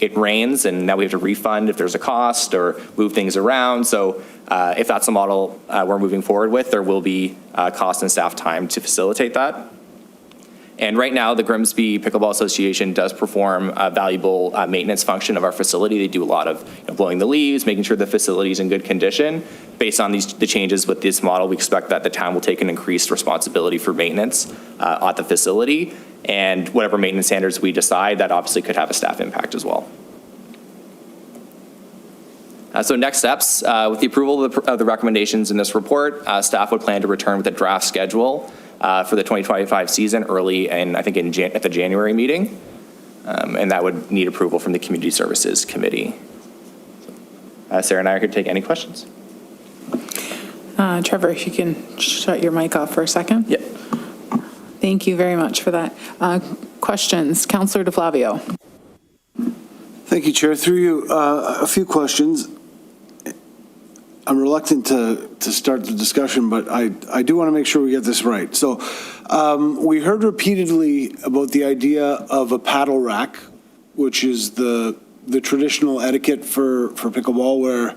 it rains and now we have to refund if there's a cost or move things around. So if that's the model we're moving forward with, there will be cost and staff time to facilitate that. And right now, the Grimsby Pickleball Association does perform a valuable maintenance function of our facility. They do a lot of blowing the leaves, making sure the facility is in good condition. Based on the changes with this model, we expect that the town will take an increased responsibility for maintenance at the facility. And whatever maintenance standards we decide, that obviously could have a staff impact as well. So next steps, with the approval of the recommendations in this report, staff would plan to return with a draft schedule for the 2025 season early, and I think at the January meeting, and that would need approval from the Community Services Committee. Sarah and I could take any questions. Trevor, if you can shut your mic off for a second. Yep. Thank you very much for that. Questions? Councillor DeFlavio. Thank you, Chair. Through you, a few questions. I'm reluctant to start the discussion, but I do want to make sure we get this right. So we heard repeatedly about the idea of a paddle rack, which is the traditional etiquette for pickleball, where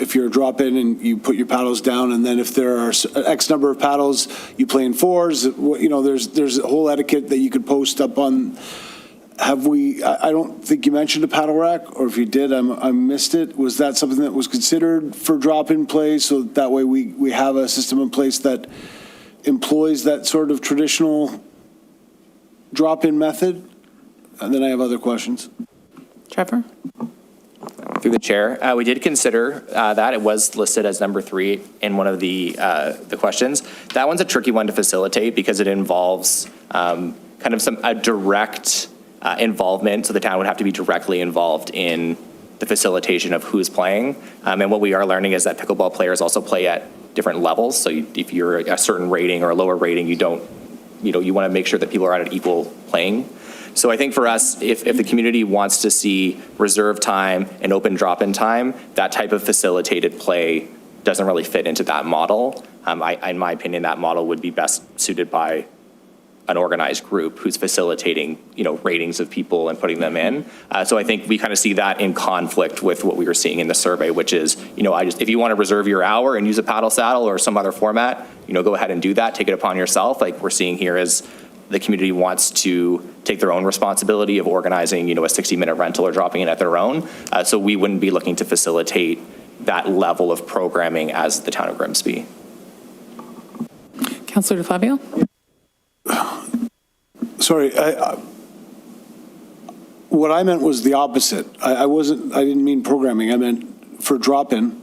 if you're a drop-in and you put your paddles down, and then if there are X number of paddles, you play in fours. There's a whole etiquette that you could post up on. Have we, I don't think you mentioned a paddle rack, or if you did, I missed it. Was that something that was considered for drop-in play, so that way we have a system in place that employs that sort of traditional drop-in method? And then I have other questions. Trevor? Through the chair, we did consider that. It was listed as number 3 in one of the questions. That one's a tricky one to facilitate because it involves kind of a direct involvement, so the town would have to be directly involved in the facilitation of who's playing. And what we are learning is that pickleball players also play at different levels. So if you're a certain rating or a lower rating, you want to make sure that people are at an equal playing. So I think for us, if the community wants to see reserve time and open drop-in time, that type of facilitated play doesn't really fit into that model. In my opinion, that model would be best suited by an organized group who's facilitating, ratings of people and putting them in. So I think we kind of see that in conflict with what we were seeing in the survey, which is, if you want to reserve your hour and use a paddle saddle or some other format, go ahead and do that. Take it upon yourself. Like we're seeing here is the community wants to take their own responsibility of organizing, a 60-minute rental or dropping it at their own. So we wouldn't be looking to facilitate that level of programming as the town of Grimsby. Councillor DeFlavio? Sorry, what I meant was the opposite. I didn't mean programming. I meant for drop-in,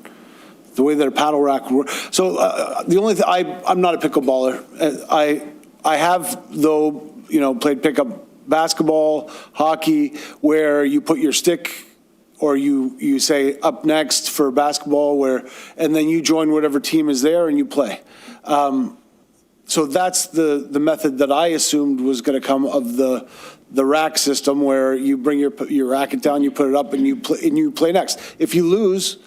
the way that a paddle rack works. So the only thing, I'm not a pickleballer. I have, though, played pickup basketball, hockey, where you put your stick or you say up next for basketball, and then you join whatever team is there and you play. So that's the method that I assumed was going to come of the rack system, where you bring your racket down, you put it up, and you play next. If you lose,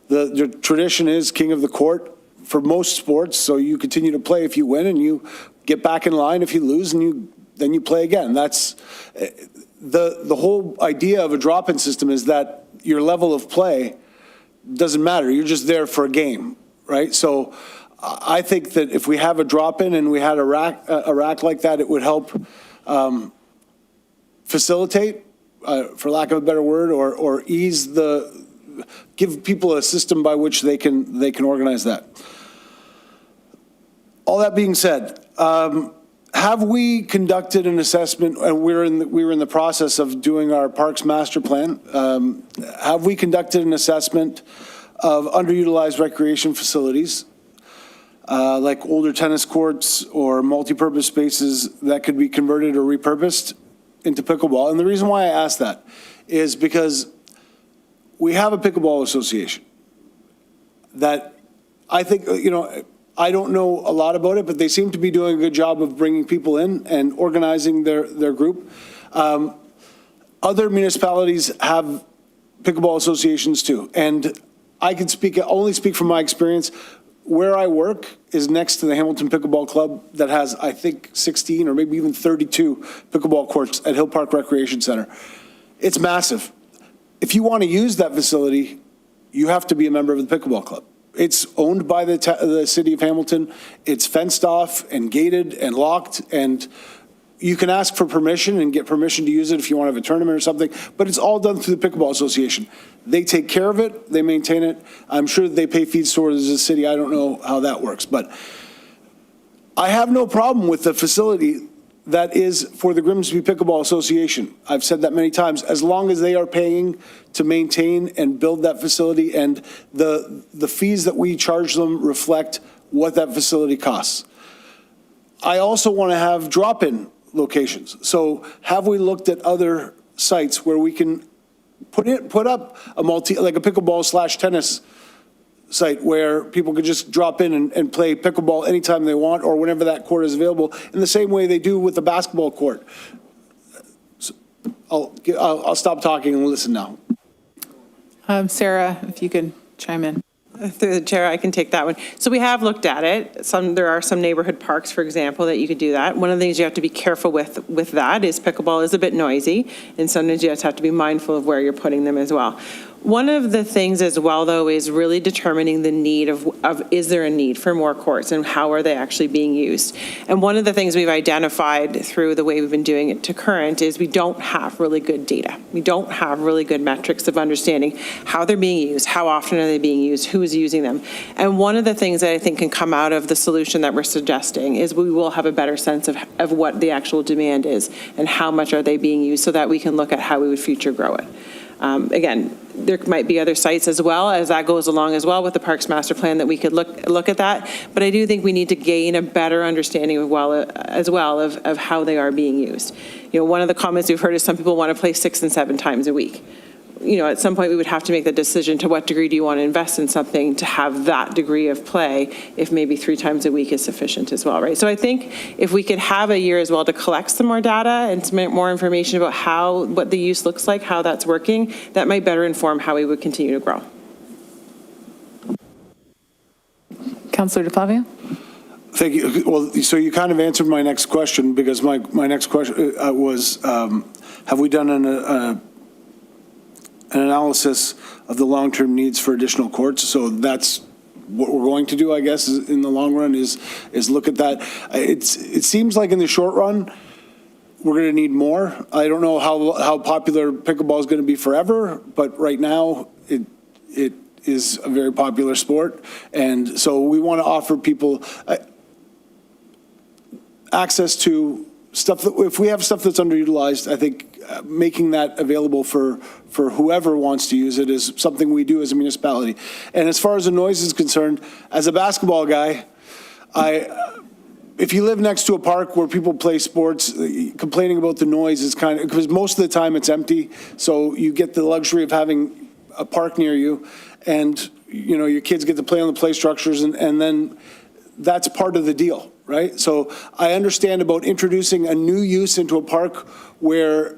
the tradition is king of the court for most sports. So you continue to play if you win, and you get back in line if you lose, and then you play again. That's the whole idea of a drop-in system, is that your level of play doesn't matter. You're just there for a game, right? So I think that if we have a drop-in and we had a rack like that, it would help facilitate, for lack of a better word, or give people a system by which they can organize that. All that being said, have we conducted an assessment, and we were in the process of doing our Parks Master Plan. Have we conducted an assessment of underutilized recreation facilities, like older tennis courts or multi-purpose spaces that could be converted or repurposed into pickleball? And the reason why I ask that is because we have a pickleball association that I think, I don't know a lot about it, but they seem to be doing a good job of bringing people in and organizing their group. Other municipalities have pickleball associations too. And I can only speak from my experience. Where I work is next to the Hamilton Pickleball Club that has, I think, 16 or maybe even 32 pickleball courts at Hill Park Recreation Center. It's massive. if you want to use that facility, you have to be a member of the pickleball club. It's owned by the city of Hamilton. It's fenced off and gated and locked, and you can ask for permission and get permission to use it if you want to have a tournament or something, but it's all done through the Pickleball Association. They take care of it, they maintain it. I'm sure that they pay fees towards the city. I don't know how that works, but I have no problem with the facility that is for the Grimsby Pickleball Association. I've said that many times, as long as they are paying to maintain and build that facility, and the fees that we charge them reflect what that facility costs. I also want to have drop-in locations. So have we looked at other sites where we can put up a like a pickleball/tennis site where people could just drop in and play pickleball anytime they want or whenever that court is available, in the same way they do with the basketball court. So I'll stop talking and listen now. Sarah, if you could chime in. Through the chair, I can take that one. So we have looked at it. There are some neighborhood parks, for example, that you could do that. One of the things you have to be careful with that is pickleball is a bit noisy, and sometimes you just have to be mindful of where you're putting them as well. One of the things as well, though, is really determining the need of is there a need for more courts and how are they actually being used? And one of the things we've identified through the way we've been doing it to current is we don't have really good data. We don't have really good metrics of understanding how they're being used, how often are they being used, who is using them. And one of the things that I think can come out of the solution that we're suggesting is we will have a better sense of what the actual demand is and how much are they being used so that we can look at how we would future grow it. Again, there might be other sites as well as that goes along as well with the Parks Master Plan that we could look at that. But I do think we need to gain a better understanding of how they are being used. You know, one of the comments we've heard is some people want to play 6 and 7 times a week. You know, at some point we would have to make the decision to what degree do you want to invest in something to have that degree of play if maybe 3 times a week is sufficient as well, right? So I think if we could have a year as well to collect some more data and some more information about what the use looks like, how that's working, that might better inform how we would continue to grow. Councillor DeFlavio? Thank you. Well, so you kind of answered my next question, because my next question was, have we done an analysis of the long-term needs for additional courts? So that's what we're going to do, I guess, in the long run, is look at that. It seems like in the short run, we're going to need more. I don't know how popular pickleball is going to be forever, but right now it is a very popular sport. And so we want to offer people access to stuff that, if we have stuff that's underutilized, I think making that available for whoever wants to use it is something we do as a municipality. And as far as the noise is concerned, as a basketball guy, if you live next to a park where people play sports, complaining about the noise is kind of, because most of the time it's empty, so you get the luxury of having a park near you, and you know your kids get to play on the play structures, and then that's part of the deal, right? So I understand about introducing a new use into a park where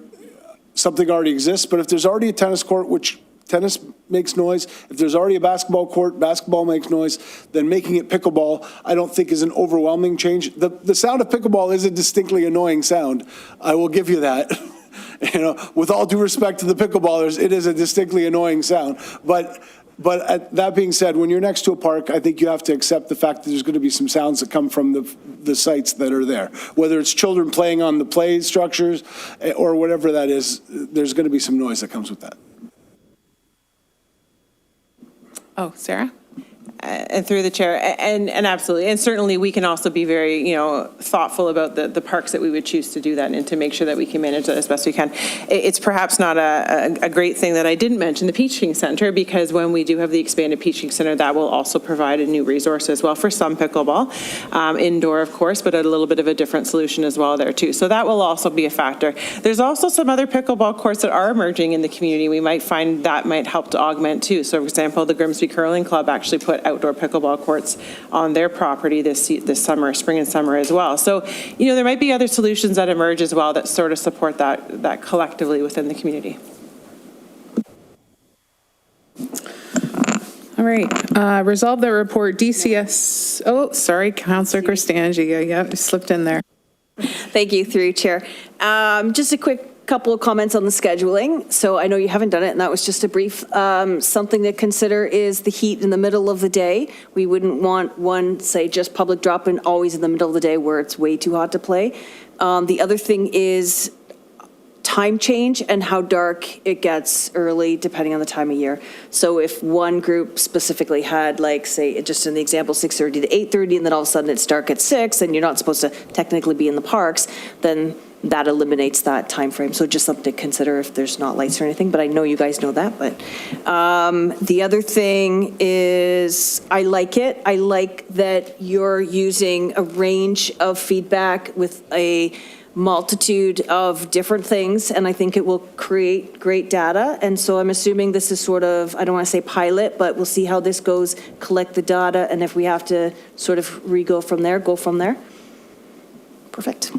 something already exists, but if there's already a tennis court, which tennis makes noise, if there's already a basketball court, basketball makes noise, then making it pickleball, I don't think is an overwhelming change. The sound of pickleball is a distinctly annoying sound. I will give you that. You know, with all due respect to the pickleballers, it is a distinctly annoying sound. But that being said, when you're next to a park, I think you have to accept the fact that there's going to be some sounds that come from the sites that are there. Whether it's children playing on the play structures or whatever that is, there's going to be some noise that comes with that. Oh, Sarah? And through the chair, and absolutely, and certainly we can also be very, thoughtful about the parks that we would choose to do that and to make sure that we can manage that as best we can. It's perhaps not a great thing that I didn't mention the Peach King Center, because when we do have the expanded Peach King Center, that will also provide a new resource as well for some pickleball, indoor of course, but a little bit of a different solution as well there too. So that will also be a factor. There's also some other pickleball courts that are emerging in the community. We might find that might help to augment too. So for example, the Grimsby Curling Club actually put outdoor pickleball courts on their property this summer, spring and summer as well. So, there might be other solutions that emerge as well that sort of support that collectively within the community. All right. Resolve that report DCS. Oh, sorry, Councillor Cristangi. Yeah, just slipped in there. Thank you, through Chair. Just a quick couple of comments on the scheduling. So I know you haven't done it, and that was just a brief. Something to consider is the heat in the middle of the day. We wouldn't want one, say, just public drop-in always in the middle of the day where it's way too hot to play. The other thing is time change and how dark it gets early, depending on the time of year. So if one group specifically had, like, say, just in the example, 6:30 to 8:30, and then all of a sudden it's dark at 6, and you're not supposed to technically be in the parks, then that eliminates that time frame. So just something to consider if there's not lights or anything, but I know you guys know that. But the other thing is, I like it. I like that you're using a range of feedback with a multitude of different things, and I think it will create great data. And so I'm assuming this is sort of, I don't want to say pilot, but we'll see how this goes, collect the data, and if we have to sort of re-go from there, go from there. Perfect.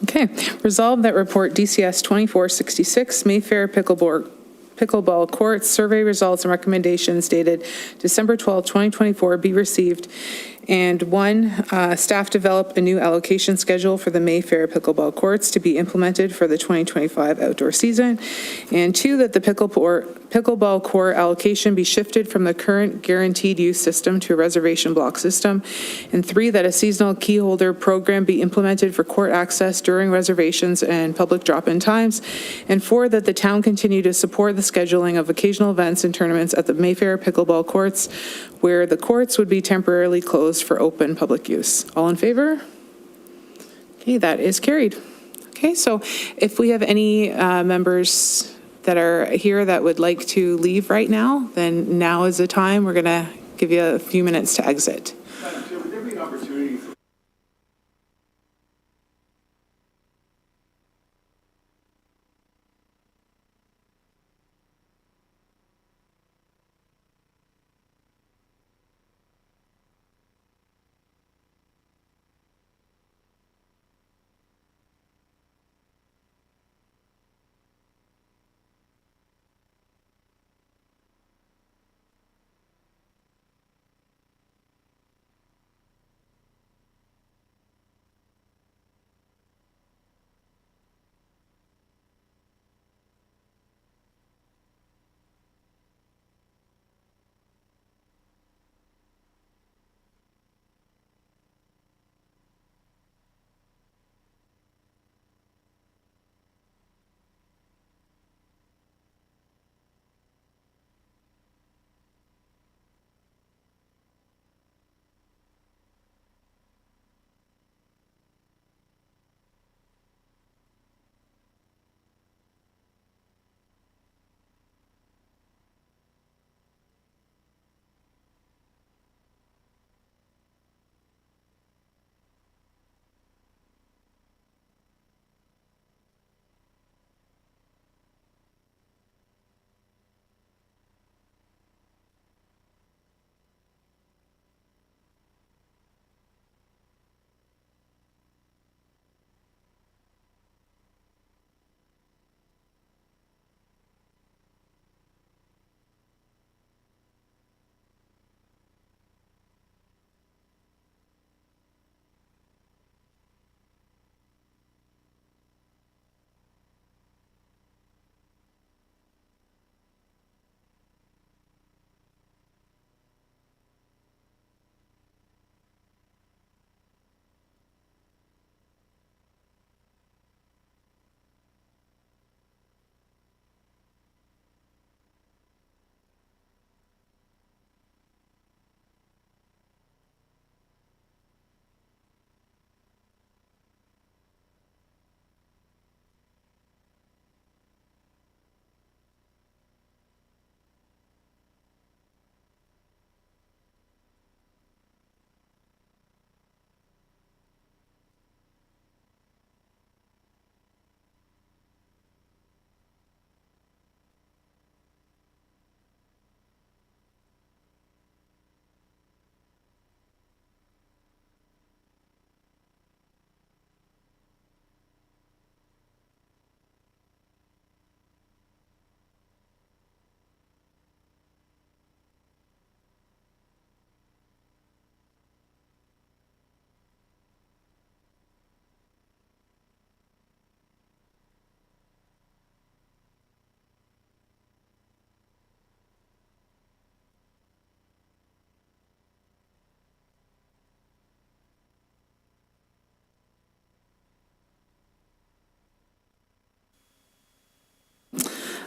Okay, resolve that report DCS 2466 Mayfair Pickleball Courts survey results and recommendations dated December 12, 2024 be received. And one, staff develop a new allocation schedule for the Mayfair Pickleball Courts to be implemented for the 2025 outdoor season. And two, that the pickleball court allocation be shifted from the current guaranteed use system to a reservation block system. And three, that a seasonal key holder program be implemented for court access during reservations and public drop-in times. And four, that the town continue to support the scheduling of occasional events and tournaments at the Mayfair Pickleball Courts, where the courts would be temporarily closed for open public use. All in favor? Okay, that is carried. Okay, so if we have any members that are here that would like to leave right now, then now is the time. We're going to give you a few minutes to exit. Would there be an opportunity for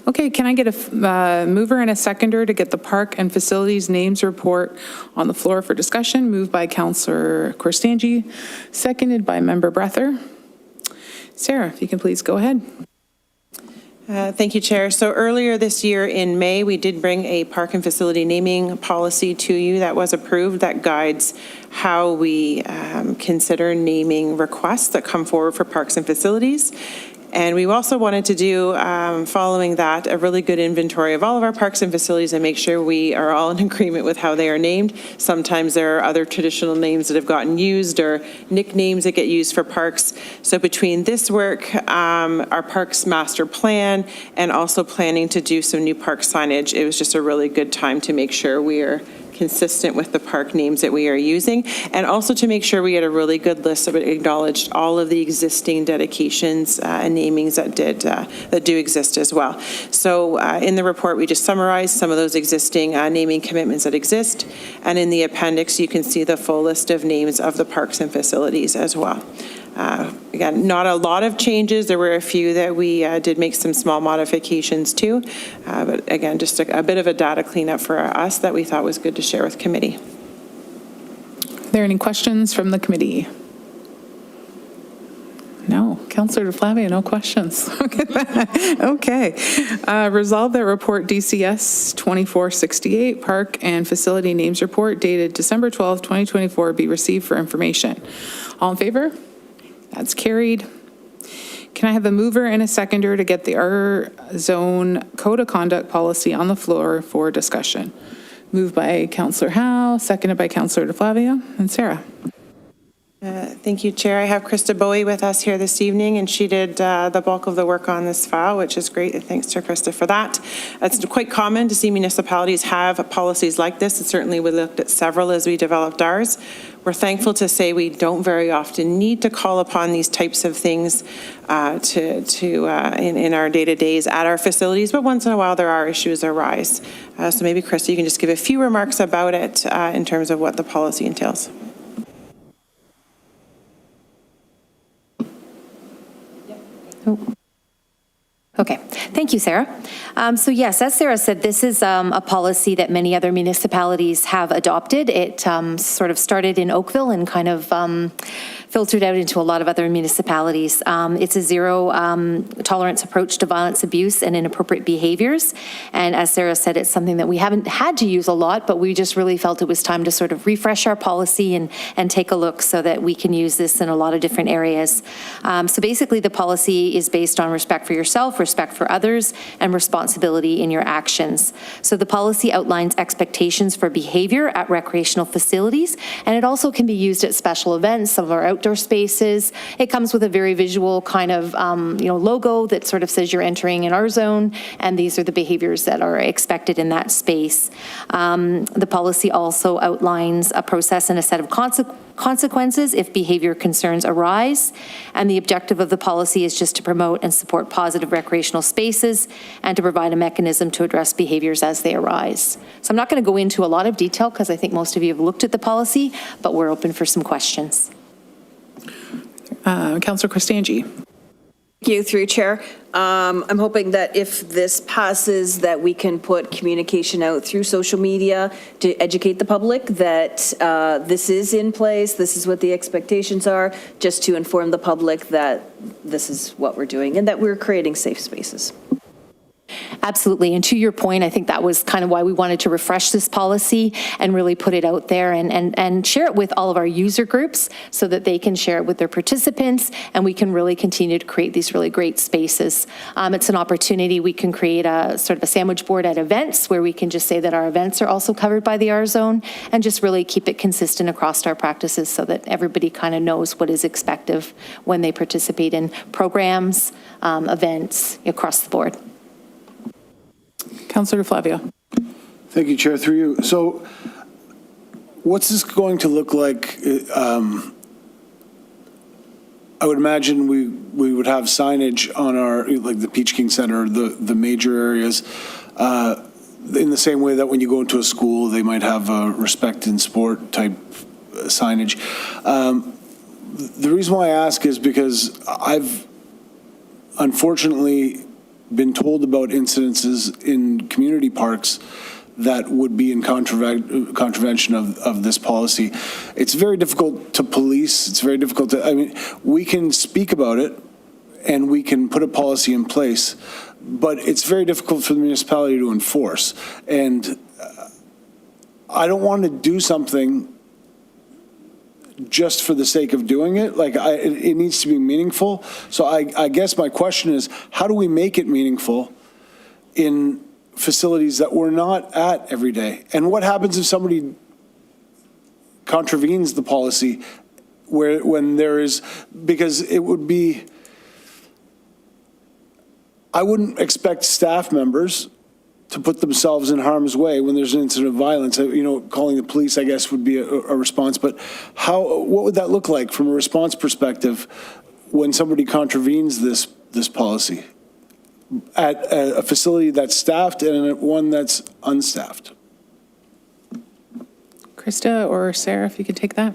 Okay, can I get a mover and a seconder to get the park and facilities names report on the floor for discussion? Moved by Councillor Korstanji, seconded by Member Breather. Sarah, if you can please go ahead. Thank you, Chair. So earlier this year in May, we did bring a park and facility naming policy to you that was approved that guides how we consider naming requests that come forward for parks and facilities. And we also wanted to do, following that, a really good inventory of all of our parks and facilities and make sure we are all in agreement with how they are named. Sometimes there are other traditional names that have gotten used or nicknames that get used for parks. So between this work, our parks master plan, and also planning to do some new park signage, it was just a really good time to make sure we are consistent with the park names that we are using, and also to make sure we had a really good list that acknowledged all of the existing dedications and namings that do exist as well. So in the report, we just summarized some of those existing naming commitments that exist, and in the appendix, you can see the full list of names of the parks and facilities as well. Again, not a lot of changes. There were a few that we did make some small modifications to, but again, just a bit of a data cleanup for us that we thought was good to share with committee. Are there any questions from the committee? No. Councillor DeFlavia, no questions. Okay. Resolve that report DCS 2468, Park and Facility Names Report dated December 12, 2024 be received for information. All in favor? That's carried. Can I have a mover and a seconder to get the R Zone Code of Conduct policy on the floor for discussion? Moved by Councillor Howe, seconded by Councillor DeFlavia. And Sarah. Thank you, Chair. I have Krista Bowie with us here this evening, and she did the bulk of the work on this file, which is great. Thanks to Krista for that. It's quite common to see municipalities have policies like this. And certainly we looked at several as we developed ours. We're thankful to say we don't very often need to call upon these types of things in our day-to-days at our facilities, but once in a while there are issues arise. So maybe, Krista, you can just give a few remarks about it in terms of what the policy entails. Okay, thank you, Sarah. So yes, as Sarah said, this is a policy that many other municipalities have adopted. It sort of started in Oakville and kind of filtered out into a lot of other municipalities. It's a zero tolerance approach to violence, abuse, and inappropriate behaviors. And as Sarah said, it's something that we haven't had to use a lot, but we just really felt it was time to sort of refresh our policy and take a look so that we can use this in a lot of different areas. So basically, the policy is based on respect for yourself, respect for others, and responsibility in your actions. So the policy outlines expectations for behavior at recreational facilities, and it also can be used at special events, some of our outdoor spaces. It comes with a very visual kind of logo that sort of says you're entering in our zone, and these are the behaviors that are expected in that space. The policy also outlines a process and a set of consequences if behavior concerns arise, and the objective of the policy is just to promote and support positive recreational spaces and to provide a mechanism to address behaviors as they arise. So I'm not going to go into a lot of detail because I think most of you have looked at the policy, but we're open for some questions. Councillor Korstanji. Thank you, through Chair. I'm hoping that if this passes, that we can put communication out through social media to educate the public that this is in place, this is what the expectations are, just to inform the public that this is what we're doing and that we're creating safe spaces. Absolutely. And to your point, I think that was kind of why we wanted to refresh this policy and really put it out there and share it with all of our user groups so that they can share it with their participants and we can really continue to create these really great spaces. It's an opportunity. We can create a sort of a sandwich board at events where we can just say that our events are also covered by the R Zone and just really keep it consistent across our practices so that everybody kind of knows what is expected when they participate in programs, events across the board. Councillor DeFlavia. Thank you, Chair, through you. So what's this going to look like? I would imagine we would have signage on our, like the Peach King Center, the major areas, in the same way that when you go into a school, they might have a respect in sport type signage. The reason why I ask is because I've unfortunately been told about incidences in community parks that would be in contravention of this policy. It's very difficult to police. It's very difficult to, I mean, we can speak about it and we can put a policy in place, but it's very difficult for the municipality to enforce. And I don't want to do something just for the sake of doing it. Like, it needs to be meaningful. So I guess my question is, how do we make it meaningful in facilities that we're not at every day? And what happens if somebody contravenes the policy when there is, because it would be, I wouldn't expect staff members to put themselves in harm's way when there's an incident of violence. You know, calling the police, I guess, would be a response. But what would that look like from a response perspective when somebody contravenes this policy at a facility that's staffed and at one that's unstaffed? Krista or Sarah, if you could take that.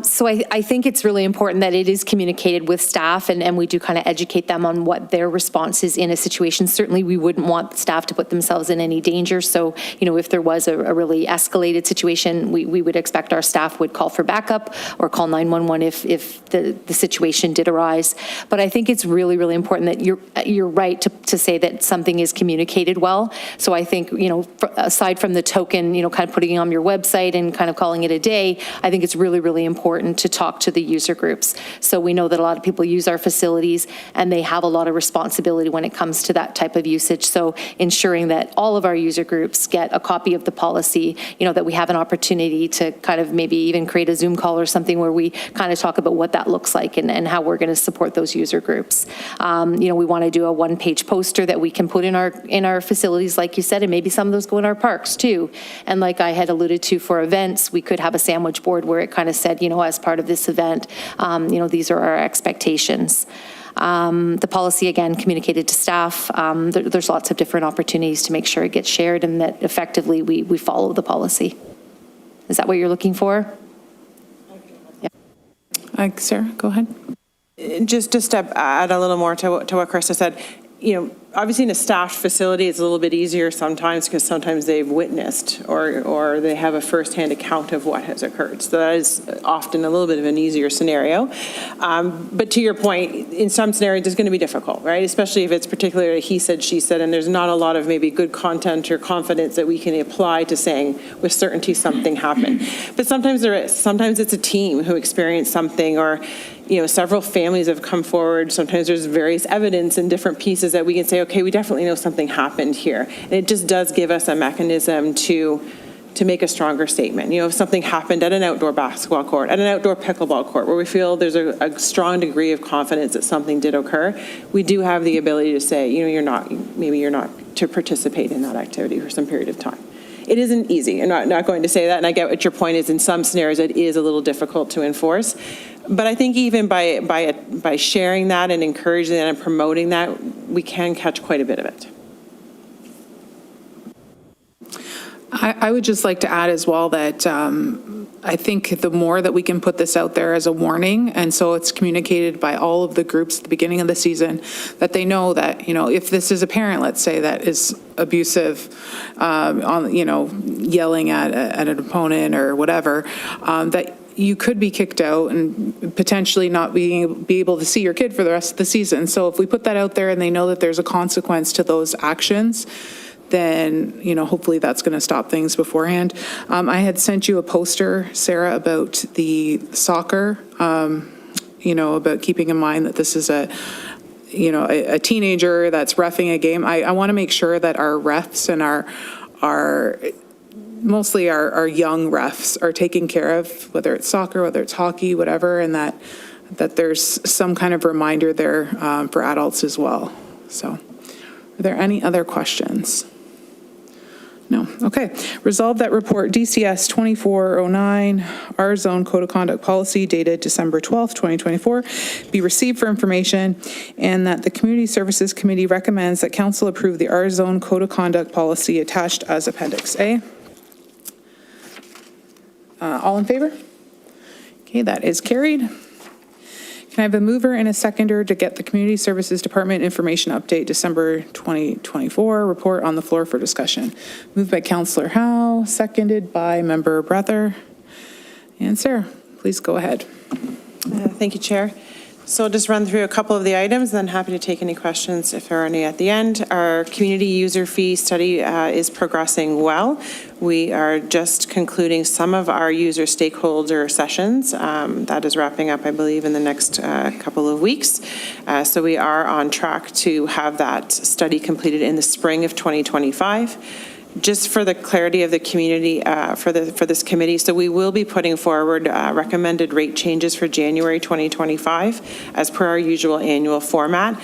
So I think it's really important that it is communicated with staff, and we do kind of educate them on what their response is in a situation. Certainly, we wouldn't want staff to put themselves in any danger. So, you know, if there was a really escalated situation, we would expect our staff would call for backup or call 911 if the situation did arise. But I think it's really, really important that you're right to say that something is communicated well. So I think, you know, aside from the token, you know, kind of putting it on your website and kind of calling it a day, I think it's really, really important to talk to the user groups. So we know that a lot of people use our facilities and they have a lot of responsibility when it comes to that type of usage. So ensuring that all of our user groups get a copy of the policy, you know, that we have an opportunity to kind of maybe even create a Zoom call or something where we kind of talk about what that looks like and how we're going to support those user groups. You know, we want to do a one-page poster that we can put in our facilities, like you said, and maybe some of those go in our parks too. And like I had alluded to for events, we could have a sandwich board where it kind of said, you know, as part of this event, you know, these are our expectations. The policy, again, communicated to staff. There's lots of different opportunities to make sure it gets shared and that effectively we follow the policy. Is that what you're looking for? Yeah. Sarah, go ahead. Just to add a little more to what Krista said, you know, obviously in a staffed facility, it's a little bit easier sometimes because sometimes they've witnessed or they have a firsthand account of what has occurred. So that is often a little bit of an easier scenario. But to your point, in some scenarios, it's going to be difficult, right? Especially if it's particularly he said, she said, and there's not a lot of maybe good content or confidence that we can apply to saying with certainty something happened. But sometimes there is. Sometimes it's a team who experienced something, or you know, several families have come forward. Sometimes there's various evidence and different pieces that we can say, okay, we definitely know something happened here. And it just does give us a mechanism to make a stronger statement. You know, if something happened at an outdoor basketball court, at an outdoor pickleball court, where we feel there's a strong degree of confidence that something did occur, we do have the ability to say, you know, maybe you're not to participate in that activity for some period of time. It isn't easy. I'm not going to say that, and I get what your point is. In some scenarios, it is a little difficult to enforce. But I think even by sharing that and encouraging that and promoting that, we can catch quite a bit of it. I would just like to add as well that I think the more that we can put this out there as a warning, and so it's communicated by all of the groups at the beginning of the season, that they know that, you know, if this is a parent, let's say, that is abusive, you know, yelling at an opponent or whatever, that you could be kicked out and potentially not be able to see your kid for the rest of the season. So if we put that out there and they know that there's a consequence to those actions, then, you know, hopefully that's going to stop things beforehand. I had sent you a poster, Sarah, about the soccer, you know, about keeping in mind that this is a teenager that's reffing a game. I want to make sure that our refs and mostly our young refs are taken care of, whether it's soccer, whether it's hockey, whatever, and that there's some kind of reminder there for adults as well. So are there any other questions? No. Okay. Resolve that report DCS 2409, our zone code of conduct policy dated December 12th, 2024, be received for information, and that the Community Services Committee recommends that Council approve the our zone code of conduct policy attached as Appendix A. All in favor? Okay, that is carried. Can I have a mover and a seconder to get the Community Services Department Information Update December 2024 report on the floor for discussion? Moved by Councillor Howe, seconded by Member Brother. And Sarah, please go ahead. Thank you, Chair. So I'll just run through a couple of the items, then happy to take any questions if there are any at the end. Our community user fee study is progressing well. We are just concluding some of our user stakeholder sessions. That is wrapping up, I believe, in the next couple of weeks. So we are on track to have that study completed in the spring of 2025. Just for the clarity of the community, for this committee, so we will be putting forward recommended rate changes for January 2025 as per our usual annual format.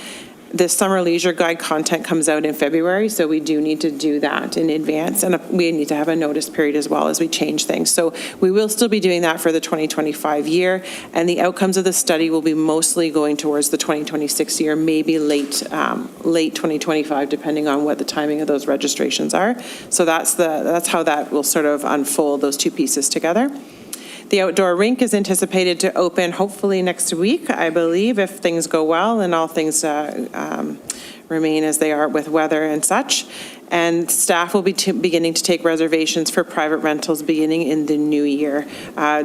The summer leisure guide content comes out in February, so we do need to do that in advance, and we need to have a notice period as well as we change things. So we will still be doing that for the 2025 year, and the outcomes of the study will be mostly going towards the 2026 year, maybe late 2025, depending on what the timing of those registrations are. So that's how that will sort of unfold, those two pieces together. The outdoor rink is anticipated to open hopefully next week, I believe, if things go well and all things remain as they are with weather and such. And staff will be beginning to take reservations for private rentals beginning in the new year.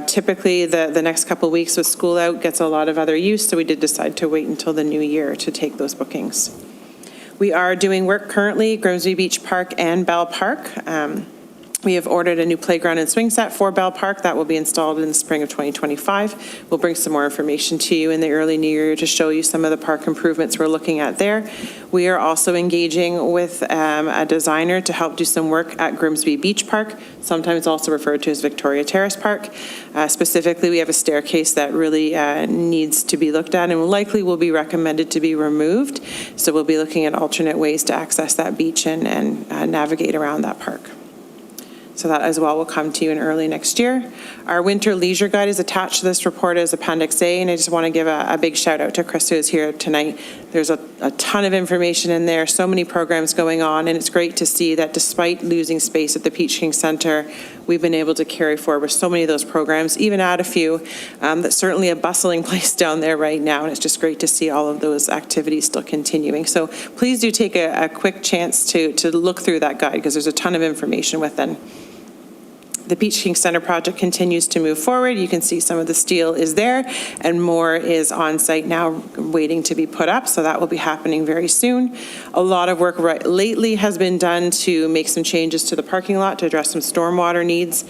Typically, the next couple of weeks with school out gets a lot of other use, so we did decide to wait until the new year to take those bookings. We are doing work currently, Grimsby Beach Park and Bell Park. We have ordered a new playground and swing set for Bell Park that will be installed in the spring of 2025. We'll bring some more information to you in the early new year to show you some of the park improvements we're looking at there. We are also engaging with a designer to help do some work at Grimsby Beach Park, sometimes also referred to as Victoria Terrace Park. Specifically, we have a staircase that really needs to be looked at and likely will be recommended to be removed. So we'll be looking at alternate ways to access that beach and navigate around that park. So that as well will come to you in early next year. Our winter leisure guide is attached to this report as Appendix A, and I just want to give a big shout out to Chris, who is here tonight. There's a ton of information in there, so many programs going on, and it's great to see that despite losing space at the Peach King Center, we've been able to carry forward with so many of those programs, even add a few. That's certainly a bustling place down there right now, and it's just great to see all of those activities still continuing. So please do take a quick chance to look through that guide, because there's a ton of information within. The Peach King Center project continues to move forward. You can see some of the steel is there and more is on site now waiting to be put up. So that will be happening very soon. A lot of work lately has been done to make some changes to the parking lot to address some stormwater needs.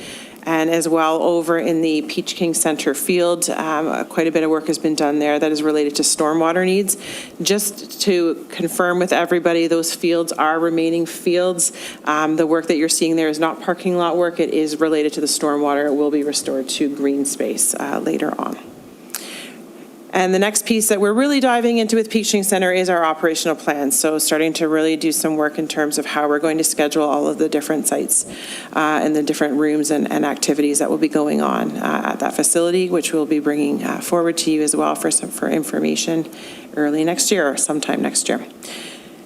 And as well over in the Peach King Center field, quite a bit of work has been done there that is related to stormwater needs. Just to confirm with everybody, those fields are remaining fields. The work that you're seeing there is not parking lot work. It is related to the stormwater. It will be restored to green space later on. And the next piece that we're really diving into with Peach King Center is our operational plan. So starting to really do some work in terms of how we're going to schedule all of the different sites and the different rooms and activities that will be going on at that facility, which we'll be bringing forward to you as well for information early next year or sometime next year.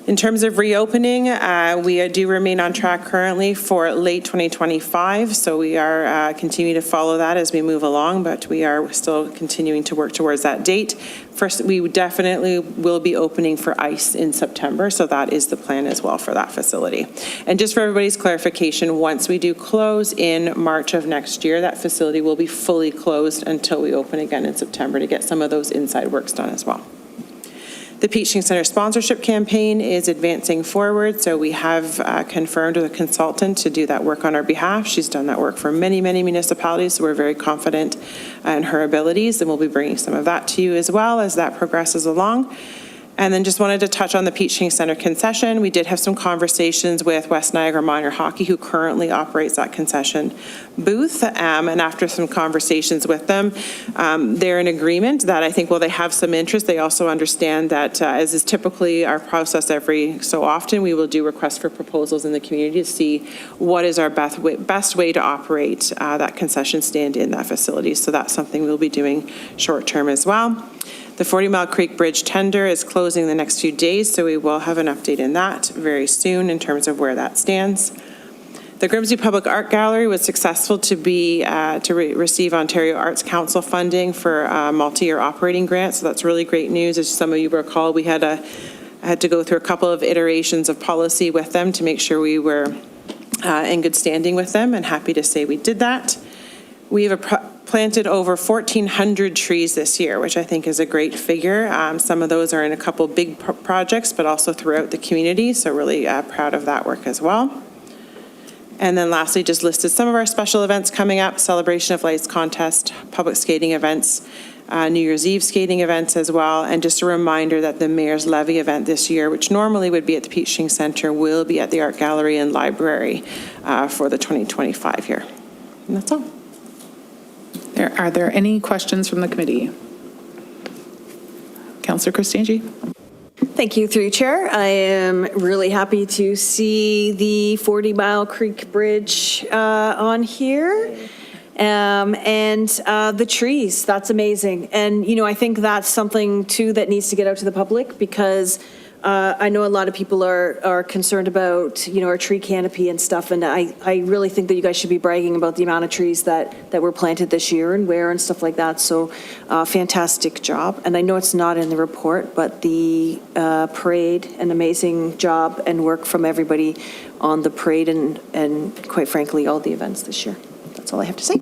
In terms of reopening, we do remain on track currently for late 2025, so we are continuing to follow that as we move along, but we are still continuing to work towards that date. First, we definitely will be opening for ice in September, so that is the plan as well for that facility. And just for everybody's clarification, once we do close in March of next year, that facility will be fully closed until we open again in September to get some of those inside works done as well. The Peach King Center sponsorship campaign is advancing forward, so we have confirmed with a consultant to do that work on our behalf. She's done that work for many, many municipalities, so we're very confident in her abilities, and we'll be bringing some of that to you as well as that progresses along. And then just wanted to touch on the Peach King Center concession. We did have some conversations with West Niagara Minor Hockey, who currently operates that concession booth. And after some conversations with them, they're in agreement that I think, while they have some interest, they also understand that, as is typically our process every so often, we will do requests for proposals in the community to see what is our best way to operate that concession stand in that facility. So that's something we'll be doing short term as well. The 40 Mile Creek Bridge tender is closing the next few days, so we will have an update in that very soon in terms of where that stands. The Grimsby Public Art Gallery was successful to receive Ontario Arts Council funding for a multi-year operating grant, so that's really great news. As some of you recall, I had to go through a couple of iterations of policy with them to make sure we were in good standing with them, and happy to say we did that. We have planted over 1,400 trees this year, which I think is a great figure. Some of those are in a couple big projects, but also throughout the community, so really proud of that work as well. And then lastly, just listed some of our special events coming up: Celebration of Lights contest, public skating events, New Year's Eve skating events as well. And just a reminder that the Mayor's Levy event this year, which normally would be at the Peachtree Center, will be at the Art Gallery and Library for the 2025 year. And that's all. Are there any questions from the committee? Councillor Cristangi? Thank you, through you, Chair. I am really happy to see the 40 Mile Creek Bridge on here. And the trees, that's amazing. And, you know, I think that's something, too, that needs to get out to the public, because I know a lot of people are concerned about, you know, our tree canopy and stuff, and I really think that you guys should be bragging about the amount of trees that were planted this year and where and stuff like that. So fantastic job. And I know it's not in the report, but the parade, an amazing job and work from everybody on the parade and quite frankly, all the events this year. That's all I have to say.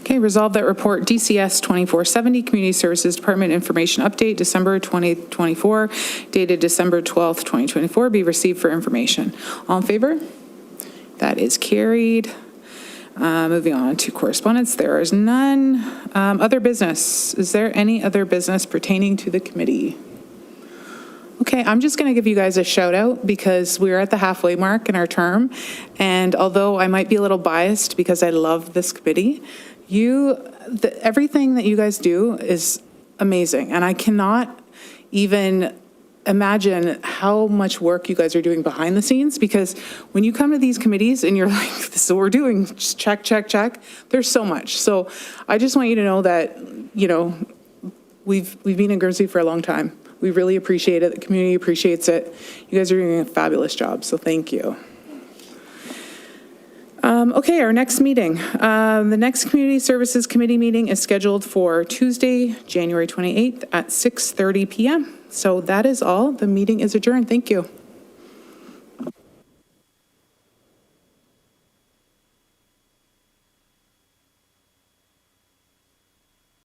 Okay, resolve that report DCS 2470, Community Services Department Information Update, December 2024, dated December 12th, 2024, be received for information. All in favor? That is carried. Moving on to correspondence, there is none. Other business, is there any other business pertaining to the committee? Okay, I'm just going to give you guys a shout out because we're at the halfway mark in our term. And although I might be a little biased because I love this committee, everything that you guys do is amazing. And I cannot even imagine how much work you guys are doing behind the scenes, because when you come to these committees and you're like, this is what we're doing, just check, check, check, there's so much. So I just want you to know that, you know, we've been in Grimsby for a long time. We really appreciate it. The community appreciates it. You guys are doing a fabulous job, so thank you. Okay, our next meeting. The next Community Services Committee meeting is scheduled for Tuesday, January 28th at 6:30 p.m. So that is all. The meeting is adjourned. Thank you.